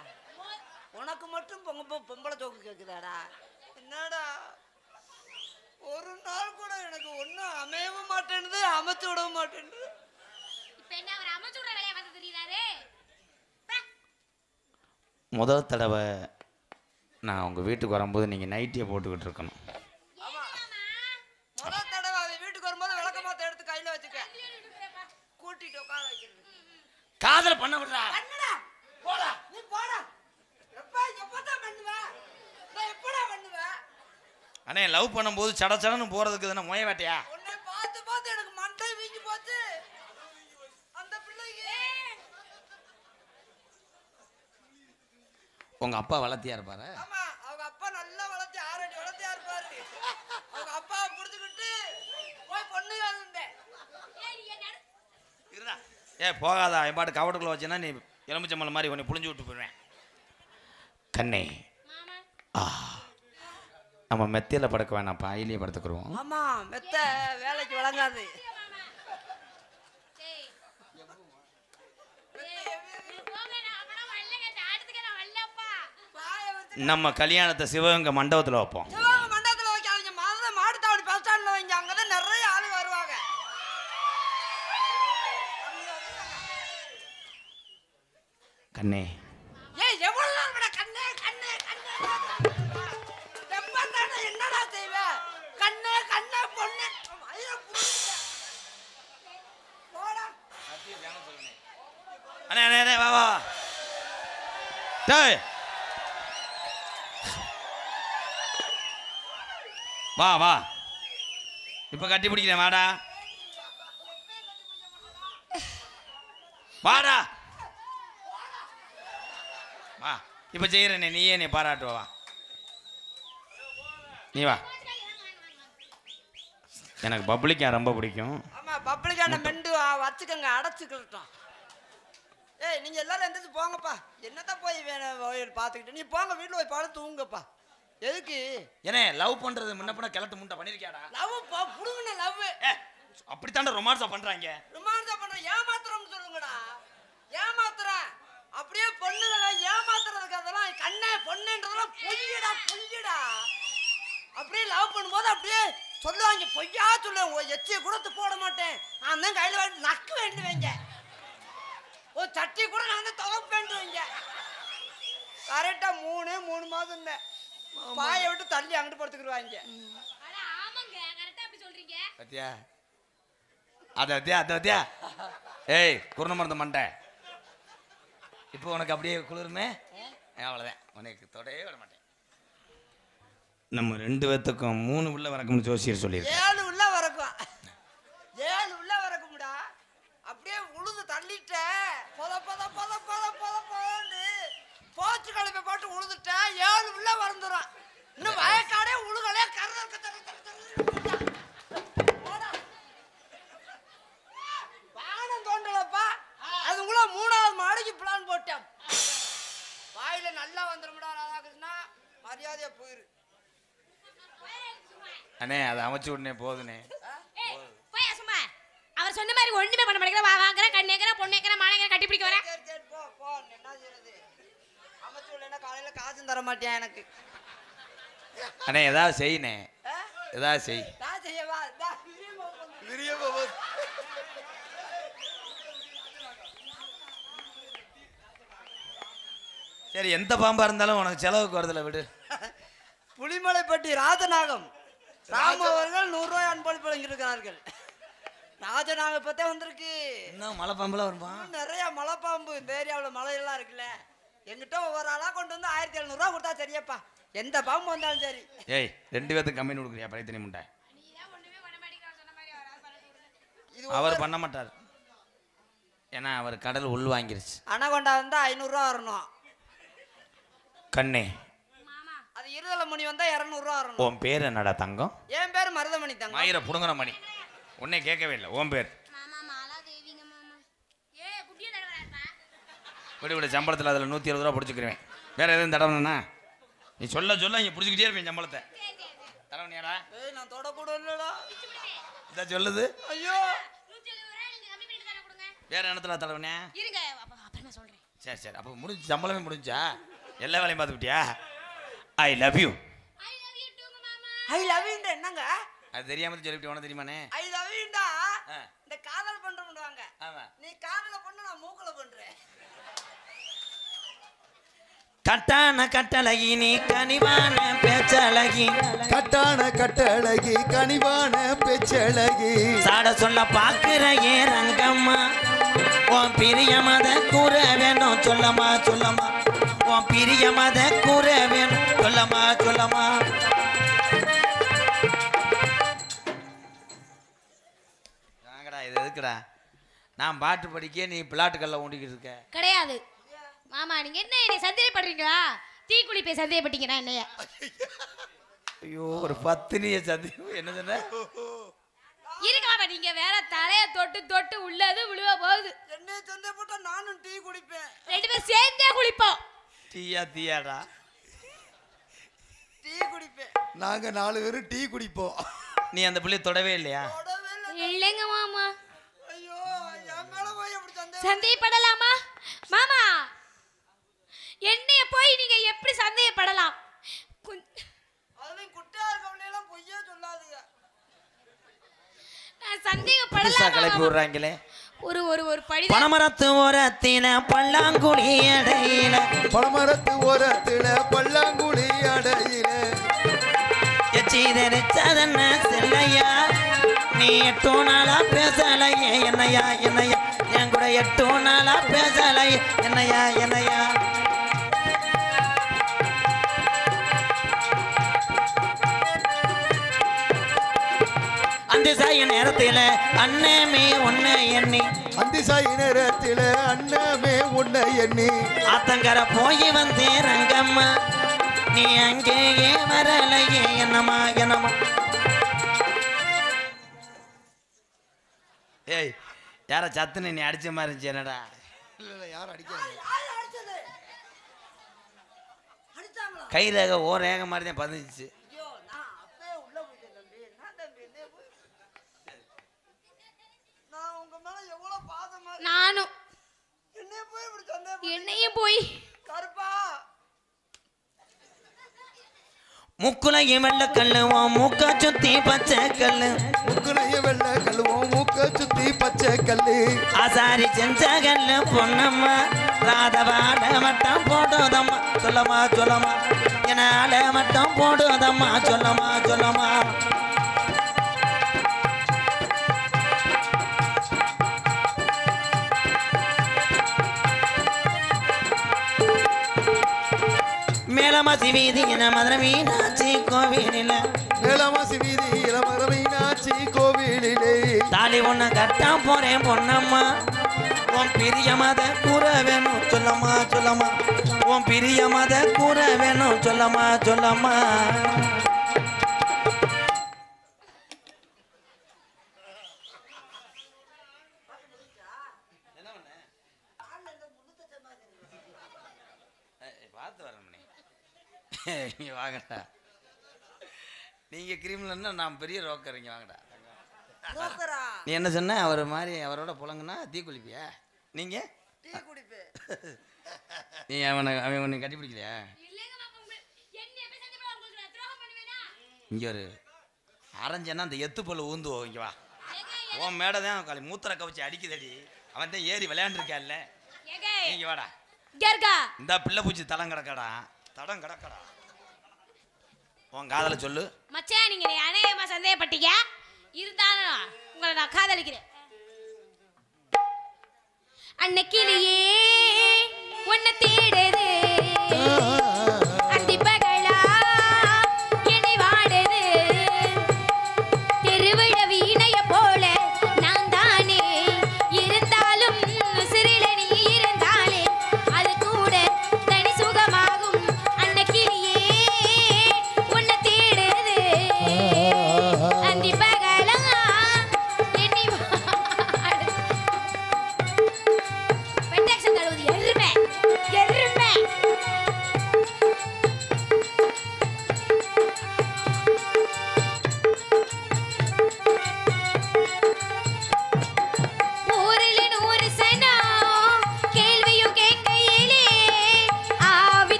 உனக்கு மட்டும் பொம்பளை சோக்கு கேக்குதாடா? என்னடா ஒரு நாள் கூட எனக்கு ஒன்றும் அமையவும் மாட்டேன்னுது, அமைச்சு விடவும் மாட்டேன்னுது. இப்ப என்ன அவர் அமைச்சு விடுற வேலையை பார்த்து தெரியுதாரு? முதல் தடவை நான் உங்கள் வீட்டுக்கு வரும்போது நீங்கள் நைட்டியை போட்டுக்கிட்டு இருக்கணும். முதல் தடவை அவன் வீட்டுக்கு வரும்போது விளக்கமாத்த எடுத்து கையில வச்சுக்க, கூட்டிட்டு உட்கார வைக்கிறது. காதல் பண்ண விடுறா. பண்ணுடா, போடா, நீ போடா. எப்பதான் பண்ணுவ? நான் எப்படா பண்ணுவேன்? அண்ணே லவ் பண்ணும்போது சட சடன்னு போகிறதுக்கு தானே மொய வேட்டையா? உன்னை பார்த்து பார்த்து எனக்கு மண்டை வீங்கி போச்சு. அந்த பிள்ளைக்கு உங்கள் அப்பா வளர்த்தியா இருப்பாரு? ஆமா, அவங்க அப்பா நல்லா வளர்த்தி 6 அடி வளர்த்தியா இருப்பாரு. அவங்க அப்பாவை புடிச்சுக்கிட்டு போய் பொண்ணு காணுண்டேன். போகாதா என் பாட்டு கவட்டுக்குள்ள வச்சேன்னா நீ எலுமிச்சம்பழம் மாதிரி உன்னை புளிஞ்சு விட்டு போயிடுவேன். கண்ணே நம்ம மெத்தையில் படுக்க வேணாம், பாயிலேயே படுத்துக்குருவோம். ஆமா, மெத்த வேலைக்கு வழங்காது. நம்ம கல்யாணத்தை சிவகங்கை மண்டபத்தில் வைப்போம். மண்டபத்தில் வைக்காதீங்க, மாடுத்தாவடி பஸ் ஸ்டாண்ட்ல வைங்க. அங்கதான் நிறைய ஆளு வருவாங்க. கண்ணே ஏய், எவ்வளவு நாள் விட கண்ணே கண்ணே கண்ணே எப்ப என்னடா செய்வ? கண்ணே கண்ணே பொண்ணு போடா. அண்ணே அண்ணே அண்ணே வா வா டேய் வா வா இப்போ கட்டி பிடிக்கிறேன் வாடா வாடா வா இப்போ செய்கிறேனே நீயே நீ பாராட்டுவா வா நீ வா எனக்கு பப்ளிக்கா ரொம்ப பிடிக்கும் ஆமா பப்ளிக்கான மெண்டு வச்சுக்கோங்க அடைச்சிக்கிட்டோம். ஏய் நீங்க எல்லாரும் எந்திரிச்சு போங்கப்பா. என்னத்தான் போய் வேணும் பார்த்துக்கிட்டு நீ போங்க வீட்டில் போய் பாடு தூங்குங்கப்பா. எதுக்கு ஏனே லவ் பண்றது முன்ன பின்ன கிளட்டு முண்டை பண்ணிருக்கியாடா? Love புடுங்கண்ணே love. அப்படித்தாண்டா ரொமான்ஸா பண்றாங்க. ரொமான்ஸா பண்ற ஏமாத்துறோம்னு சொல்லுங்கடா. ஏமாத்துறேன் அப்படியே பொண்ணுகளை ஏமாத்துறதுக்கு அதெல்லாம் கண்ணே பொண்ணுன்றதெல்லாம் பொய்யடா. அப்படியே லவ் பண்ணும்போது அப்படியே சொல்லுவாங்க பொய்யா சொல்லுவேன். எச்சியை கூட போட மாட்டேன். நான் தான் கையில் வாங்கி நக்கு வேண்டுவேங்க. ஒரு சட்டி கூட நான் தான் தொலைப்பு வேண்டுவேங்க. கரெக்டா 3 மாதம் தான் பாயை விட்டு தள்ளி அங்கிட்டு படுத்துக்கிடுவாங்க. பத்தியா அத ஏய் குருண மருந்து மண்டை இப்போ உனக்கு அப்படியே குளிருமே அவ்வளோதான் உனக்கு தொடவே விட மாட்டேன். நம்ம 2 பேத்துக்கும் 3 உள்ள வரக்கும்னு ஜோசியர் சொல்லியிருக்கேன். 7 உள்ள வரக்கும் 7 உள்ள வரக்கும்டா. அப்படியே உழுது தள்ளிட்ட போச்சு கலப்பை போட்டு உழுதுட்ட 7 உள்ள வரந்துடும். இன்னும் வயக்காடே உழுகலே வானம் தோண்டலப்பா. அதுக்குள்ள 3வது மாடிக்கு பிளான் போட்டேன். வாயில நல்லா வந்துடும்டா ராதாகிருஷ்ணா. மரியாதையா போயிரு அண்ணே அதை அமைச்சு விடனே போதுனே. அவர் சொன்ன மாதிரி ஒண்ணுமே பண்ண மாட்டேங்கிற. வா வாங்குற கண்ணேக்கிற பொண்ணேக்கிற மானேக்கிற கட்டி பிடிக்க வர. சரி போ என்ன செய்யறது. அமைச்சு விடலைன்னா காலையில காசும் தர மாட்டேன் எனக்கு. அண்ணே ஏதாவது செய்யணே ஏதாவது செய். நான் செய்யவா விரிய போகுது. சரி எந்த பாம்பா இருந்தாலும் உனக்கு செலவுக்கு வரதில்ல விடு. புலிமலைப்பட்டி ராஜநாகம் ராம அவர்கள் 100 ரூபாய் அன்பளிப்பு வழங்கியிருக்கிறார்கள். ராஜநாகம் இப்பத்தே வந்திருக்கு. இன்னும் மலை பாம்புலாம் வருமா? நிறைய மலைப்பாம்பு இந்த ஏரியாவில் மலையெல்லாம் இருக்குல்ல. எங்கிட்ட ஒவ்வொரு ஆளா கொண்டு வந்து 1700 ரூபா கொடுத்தா சரியப்பா. எந்த பாம்பு வந்தாலும் சரி. ஏய் 2 பேத்துக்கு கம்மி கொடுக்குறியா பழைய முண்டை? அவர் பண்ண மாட்டார். ஏன்னா அவர் கடல் உள் வாங்கிருச்சு. அனகொண்டா வந்தா 500 ரூபா வரணும். கண்ணே அது இருதலை மணி வந்தா 200 ரூபா வரணும். உன் பேர் என்னடா தங்கம்? என் பேர் மருதமணி தங்கம். மயிரை புடுங்குற மணி உன்னே கேட்கவே இல்லை. உன் பேர் விடு விடு. சம்பளத்தில் அதில் 120 ரூபா பிடிச்சிக்கிறேன். வேற எதுவும் தடவணும்னா நீ சொல்ல இங்கே பிடிச்சிக்கிட்டே இருப்பேன் சம்பளத்தை. தடவனியாடா? ஏய் நான் தொடக்கூட இல்லடா. இதை சொல்லுது. ஐயோ வேற இடத்துல தடவனே இருங்க அப்புறமா சொல்றேன். சரி சரி அப்போ முடிஞ்சு சம்பளமே முடிஞ்சா எல்லா வேலையும் பார்த்துக்கிட்டியா? I love you. I love you என்னங்க? அது தெரியாம சொல்லிவிட்டு உனக்கு தெரியுமானே? ஐ லவ் யூடா இந்த காதல் பண்றோம்டுவாங்க. ஆமா நீ காதல பண்ண நான் மூக்கல பண்றேன். கட்டான கட்டழகி நீ கனிவான பேச்சழகி. கட்டான கட்டழகி கனிவான பேச்சழகி. சாட சொல்ல பாக்குற ஏ ரங்கம்மா உன் பிரிய மத கூற வேணும் சொல்லமா சொல்லமா. உன் பிரிய மத கூற வேணும் சொல்லமா சொல்லமா. வாங்கடா இது எதுக்குடா? நான் பாட்டு படிக்க நீ பிளாட்டுக்கல்ல ஊண்டிக்கிட்டு இருக்க. கிடையாது மாமா. நீங்க என்ன என்னை சந்தேகப்படுறீங்களா? தீக்குழி போய் சந்தேகப்பட்டீங்கன்னா என்னைய? ஐயோ ஒரு 10 நீ சந்தேகம் என்ன சொன்ன? இருங்க மாமா. நீங்க வேற தலைய தொட்டு தொட்டு உள்ளது விழுவ போகுது. என்ன சந்தே போட்டா நானும் டீ குடிப்பேன். 2 பேரும் சேர்ந்தே குளிப்போம். தீயாடா டீ குடிப்பேன். நாங்க 4 பேரும் டீ குடிப்போம். நீ அந்த பிள்ளைய தொடவே இல்லையா? இல்லைங்க மாமா. ஐயோ என் மேல போய் அப்படி சந்தேகப்படலாமா மாமா? என்னைய போய் நீங்க எப்படி சந்தேகப்படலாம்? அதுலயும் குட்டியா இருக்கவங்களே எல்லாம் பொய்யே சொல்லாதீங்க. நான் சந்தேகப்படலாம். கிளப்பி விடுறாங்களே. ஒரு ஒரு ஒரு படி. பனமரத்து ஓரத்தில பல்லாங்குழி அடையில. பனமரத்து ஓரத்தில பல்லாங்குழி அடையில. எச்சிதறிச்சதென்ன செல்லையா நீ 8 நாளா பேசலையே என்னையா என்னையா என் கூட 8 நாளா பேசலை என்னையா என்னையா அந்த சாய நேரத்தில அண்ணமே உன்னை எண்ணி அந்த சாய் நேரத்தில அண்ணமே உன்னை எண்ணி ஆத்தங்கர போய் வந்தேன் ரங்கம்மா நீ அங்கேயே வரலையே என்னம்மா என்னம்மா ஏய் யார சத்துன்னு நீ அடிச்ச மாதிரி இருந்துச்சு என்னடா இல்ல யாரும் அடிக்காது கை ரேகை ஓ ரேகை மாதிரி தான் பதிஞ்சிச்சு நானும் என்னையும் போய் முக்குலையும் வெள்ள கல்லு உன் மூக்க சுத்தி பச்சை கல்லு முக்குனைய வெள்ள கல்லுவோம் மூக்க சுத்தி பச்சை கல்லு ஆசாரி செஞ்ச கல்லு பொன்னம்மா ராதவாட மட்டும் போடுதம்மா சொல்லம்மா சொல்லம்மா என்னால மட்டும் போடுதம்மா சொல்லம்மா சொல்லம்மா மேலமாசி வீதியின மதுரை மீனாட்சி கோவிலில் மேலமாசி வீதியில மரமீனாட்சி கோவிலிலே தாலி ஒண்ணு கட்ட போறேன் பொன்னம்மா உன் பிரிய மத கூற வேணும் சொல்லம்மா சொல்லம்மா உன் பிரிய மத கூற வேணும் சொல்லம்மா சொல்லம்மா பார்த்து வரேன் இங்க வாங்கடா நீங்க கிரீம்லன்னா நான் பெரிய ரோக்கர் இங்க வாங்கடா நீ என்ன சொன்ன அவர் மாதிரி அவரோட புலங்குனா தீ குளிப்பியா நீங்க நீ அவன் உன்னை கட்டி பிடிக்கலையா இங்க ஒரு அரைஞ்சன்னா அந்த எத்து பொருள் ஊந்துவோம் இங்க வா உன் மேடை தான் காலி மூத்திர கவச்சி அடிக்குதடி அவன் தான் ஏறி விளையாண்டுருக்கான்ல நீங்க வாடா இந்த பிள்ளை பூச்சி தடம் கிடக்கடா தடம் கிடக்கடா உன் காதல சொல்லு மச்சான் நீங்க அநேகமா சந்தேகப்பட்டீங்க இருந்தாலும் உங்களை நான் காதலிக்கிறேன் அன்னைக்கிலேயே உன்னை தேடுது அந்திப்பகலா என்னை வாடுது திருவிழ வீணைய போல நான் தானே இருந்தாலும் சிறில நீ இருந்தாலே அது கூட தனி சுகமாகும் அன்னைக்கிலேயே உன்னை தேடுது அந்திப்பகலா என்னை வாடுது பெட்டக்ஷன் தழுவுது எருமை எருமை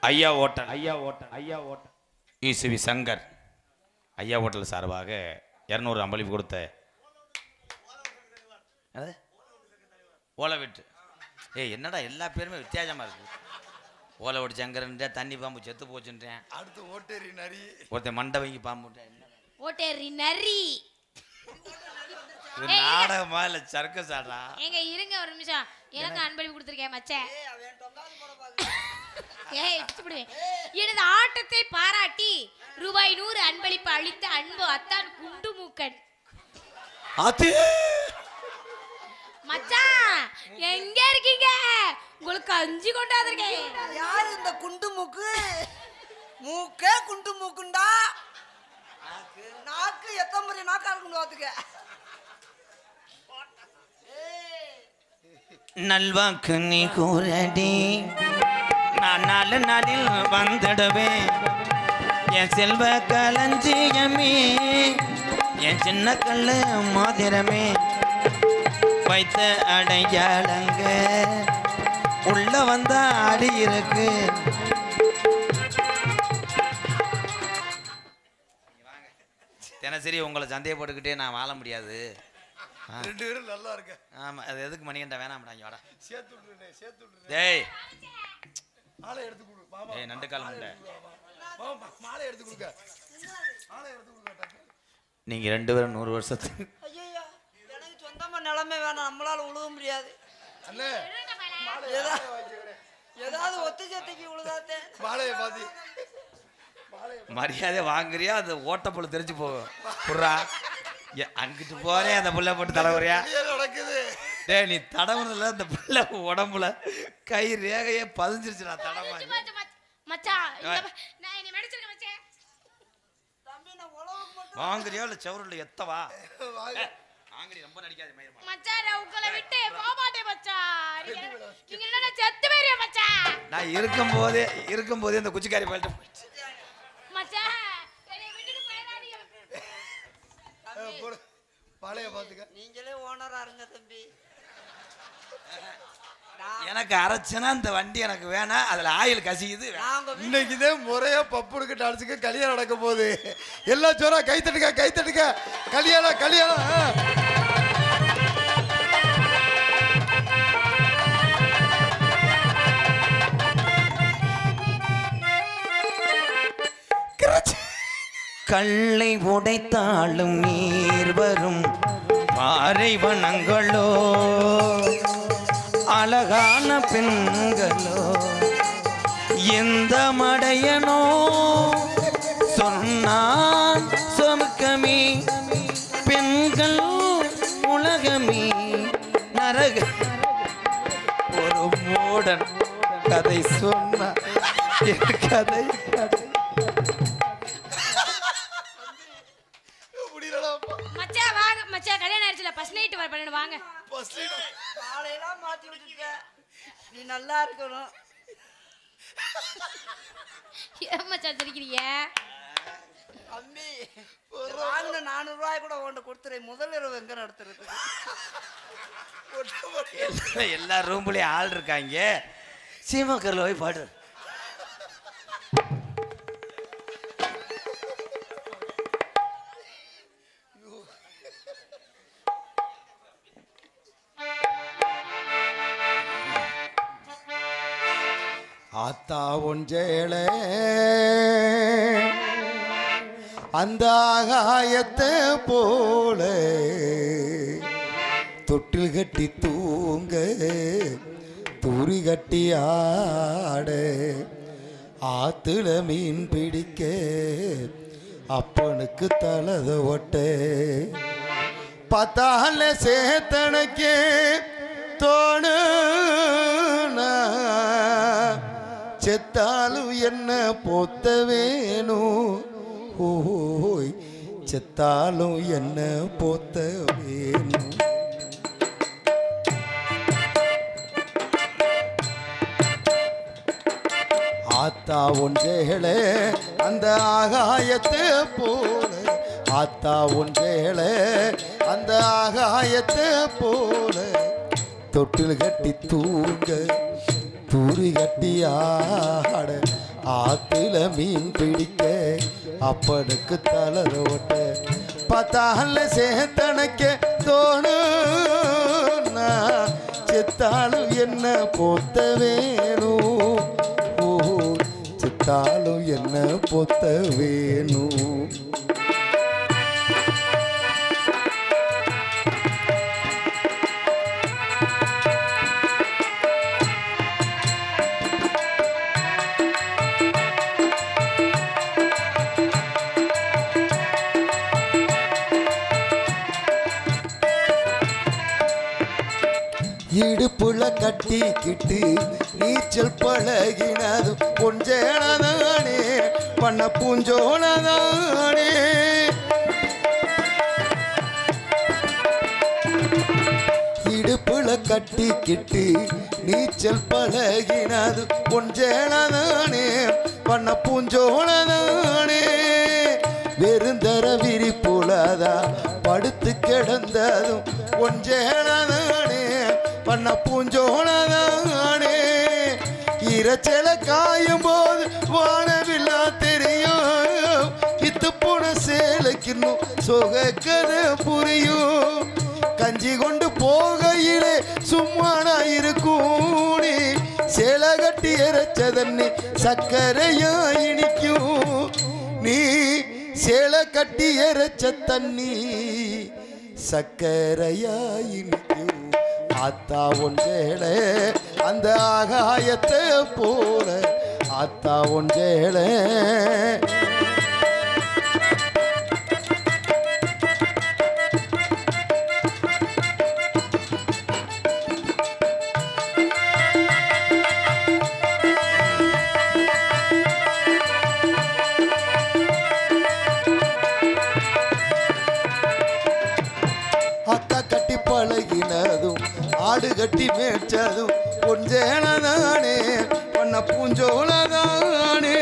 ஐயா ஓட்டல் ஈசுவி சங்கர் ஐயா ஹோட்டல் சார்பாக 200 அம்பளிப்பு கொடுத்த ஓலை விட்டு என்னடா எல்லா பேருமே வித்தியாசமா இருக்கு. ஓலை விட்டு சங்கரன்ட்டே தண்ணி பாம்பு செத்து போச்சுன்றேன். அடுத்து ஓட்டேரி நரி ஒருத்தன் மண்டை வாங்கி பாம்பு ஓட்டேரி நரி. நாடகமா இல்ல சர்க்கஸ் ஆடா? ஏங்க இருங்க ஒரு நிமிஷம், எனக்கு அன்பளிப்பு கொடுத்துருக்கேன் மச்சான். எனது ஆட்டத்தை பாராட்டி ரூபாய் 100 அன்பளிப்பு அளித்த அன்பு அத்தான் குண்டு மூக்கன். மச்சான் எங்க இருக்கீங்க? உங்களுக்கு 5 கொண்டாந்துருக்கேன். யாரு இந்த குண்டு மூக்கு? மூக்கே குண்டு மூக்குண்டா. நாக்கு எத்தனை முறை நாக்கா இருக்குன்னு பாத்துக்க. நல்வாக்கு நீ கூறடி, நான் 4 நாளில் வந்துடுவேன். என் செல்வ களஞ்சியமே, என் சின்ன கல்லு மோதிரமே, வைத்த அடையாளங்க உள்ள வந்த அடி இருக்கு. தினசரி உங்களை சந்தேகப்பட்டுக்கிட்டே நான் வாழ முடியாது. 2 பேரும் நல்லா இருக்க. ஆமா, அது எதுக்கு மணிகண்டா வேணாம்டாங்க வாடா. சேர்த்து விட்டுறேன். டேய் மாலை எடுத்து கொடு மாமா. ஏய் நண்டு கால் முண்டை, மாமா மாலை எடுத்து கொடுங்க. மாலை எடுத்து கொடுங்க. நீங்க 2 பேரும் 100 வருஷத்துக்கு. ஐயோ, எனக்கு சொந்தமா நிலைமை வேணாம், நம்மளால உழுக முடியாது. அண்ணே ஏதாவது ஒத்து சத்தைக்கு உழுதாத்தே. மாலையை பாத்தி மரியாதை வாங்குறியா? அது ஓட்டப்புள்ள தெரிஞ்சு போகும். புறா அங்கிட்டு போறேன் அந்த புள்ள போட்டு தலைவரியா நடக்குது. டேய் நீ தடவுனதுல அந்த புள்ள உடம்புல கை ரேகையே பதிஞ்சிருச்சுடா தடமா. மச்சான் நான் இனி மெடிச்சிருக்கேன் மச்சான். தம்பி நான் உழவுக்கு மட்டும் வாங்குறியா இல்ல சவுருல எத்தவா? வாங்குறி ரொம்ப நடிக்காத மயிரமா. மச்சான் நான் உங்களை விட்டு போக மாட்டேன் மச்சான். நீங்க இல்லனா செத்து போயிடுவே மச்சான். நான் இருக்கும்போதே அந்த குச்சிக்காரி போயிட்டு போயிடுச்சு மச்சான். என்னை விட்டுட்டு போயிடாதீங்க. மாலையை பாத்துக்க. நீங்களே ஓனரா இருங்க தம்பி. எனக்கு அரைச்சனா இந்த வண்டி எனக்கு வேணாம், அதுல ஆயில் கசியுது. இன்னைக்குதே முறையா பப்புடுக்கு டான்ஸுக்கு கல்யாணம் நடக்க போகுது. எல்லா சோரா கை தட்டுக்க. கல்யாணம். கல்லை உடைத்தாலும் நீர் வரும் பாறை வனங்களோ, அழகான பெண்களோ, எந்த மடையனோ சொன்னான் சொர்க்கமே, பெண்கள் உலகமே நரக. ஒரு மூடன் கதை சொன்ன கதை மச்சான் வாங்க மச்சான், கல்யாணம் ஆயிடுச்சுல, ஃபர்ஸ்ட் நைட் வர பண்ணணும் வாங்க. காலையெல்லாம் மாத்தி விட்டுட்ட. நீ நல்லா இருக்கணும். ஏன் மச்சான் சிரிக்கிறீங்க? தம்பி வாங்கின 400 ரூபாய் கூட உன்கிட்ட கொடுத்துறேன். முதல் இரவு எங்க நடத்துறது? எல்லா ரூம்லயும் ஆள் இருக்காங்க. சீமாக்கர்ல போய் பாடு. ஆத்தா ஒன்றேள அந்த ஆகாயத்தை போல தொட்டில் கட்டி தூங்க, தூரி கட்டி ஆட, ஆத்துல மீன் பிடிக்க, அப்பனுக்கு தலத ஒட்ட, பத்தால சேத்தனைக்கே தோணு, செத்தாலும் என்ன போத்த வேணும், ஓய் செத்தாலும் என்ன போத்த வேணும். ஆத்தா ஒன்றேளே அந்த ஆகாயத்தை போல, ஆத்தா ஒன்றேளே அந்த ஆகாயத்தை போல தொட்டில் கட்டி தூங்க, தூரி கட்டி ஆட, ஆத்துல மீன் பிடிக்க அப்பனுக்கு தலரோட்ட பார்த்தால சேத்தனைக்க தோணும் நான் செத்தாலும் என்ன பொத்த வேணும் செத்தாலும் என்ன பொத்த வேணும் இடுப்புல கட்டிக்கிட்டு நீச்சல் பழகினது பொஞ்சேனதானே பண்ண பூஞ்சோனதானே இடுப்புல கட்டிக்கிட்டு நீச்சல் பழகினது பொஞ்சேனதானே பண்ண பூஞ்சோனதானே வெறுந்தர விரிப்புலதா படுத்து கிடந்ததும் பொஞ்சேனதானே பண்ண பூஞ்சோனதானே இரைச்சல காயும் போது வானவில்லா தெரியும் இத்து போன சேலைக்கு இன்னும் சொகக்கதை புரியும் கஞ்சி கொண்டு போகையிலே சும்மானா இருக்கும் நீ சேலை கட்டி இறைச்சதன்னி சக்கரையா இனிக்கும் நீ சேலை கட்டி இறைச்ச தண்ணி சக்கரையா இனிக்கும் ஆத்தா ஒன்றேளே அந்த ஆகாயத்தை போல ஆத்தா ஒன்றேளே அக்கா கட்டி பழகினதும் ஆடு கட்டி மேய்ச்சதும் பொஞ்சேனதானே பண்ண பூஞ்சோனதானே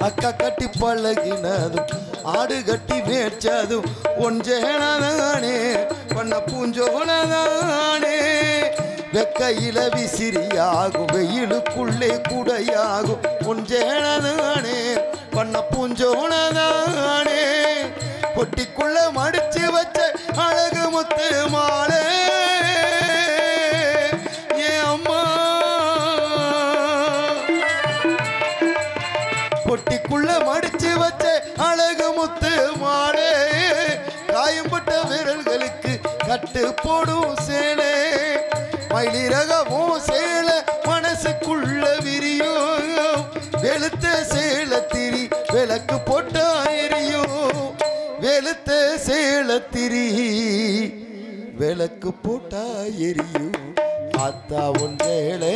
அக்கா கட்டி பழகினதும் ஆடு கட்டி மேய்ச்சதும் பொஞ்சேனதானே பண்ண பூஞ்சோனதானே வெக்கையில விசிறியாகும் வெயிலுக்குள்ளே குடையாகும் பொஞ்சேனதானே பண்ண பூஞ்சோனதானே பொட்டிக்குள்ள மடிச்சு வச்ச அழகு முத்து மாலை ஏன் அம்மா பொட்டிக்குள்ள மடிச்சு வச்ச அழகு முத்து மாலை காயம்பட்ட விரல்களுக்கு கட்டு போடும் சேலை மயிலிறகவும் சேலை மனசுக்குள்ள விரியும் வெளுத்த சேலை திரி விளக்கு போட்டா எரியும் வெளுத்த சேலை திரி விளக்கு போட்டா எரியும் ஆத்தா ஒன்றேளே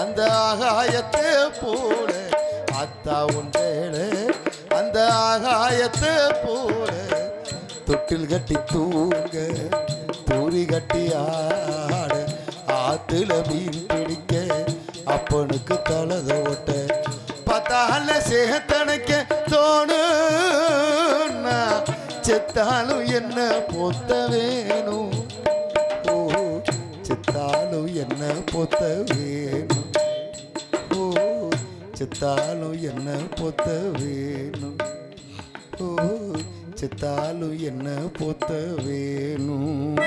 அந்த ஆகாயத்தை போல ஆத்தா ஒன்றேளே அந்த ஆகாயத்தை போல தொட்டில் கட்டி தூங்க தூரி கட்டி ஆட ஆத்துல மீன் பிடிக்க அப்பனுக்கு தலத ஓட்ட பார்த்தால சேத்தனைக்க தோணும் செத்தாலும் என்ன பொத்த வேணும் ஓ செத்தாலும் என்ன பொத்த வேணும் ஓ செத்தாலும் என்ன பொத்த வேணும் ஓ செத்தாலும் என்ன பொத்த வேணும்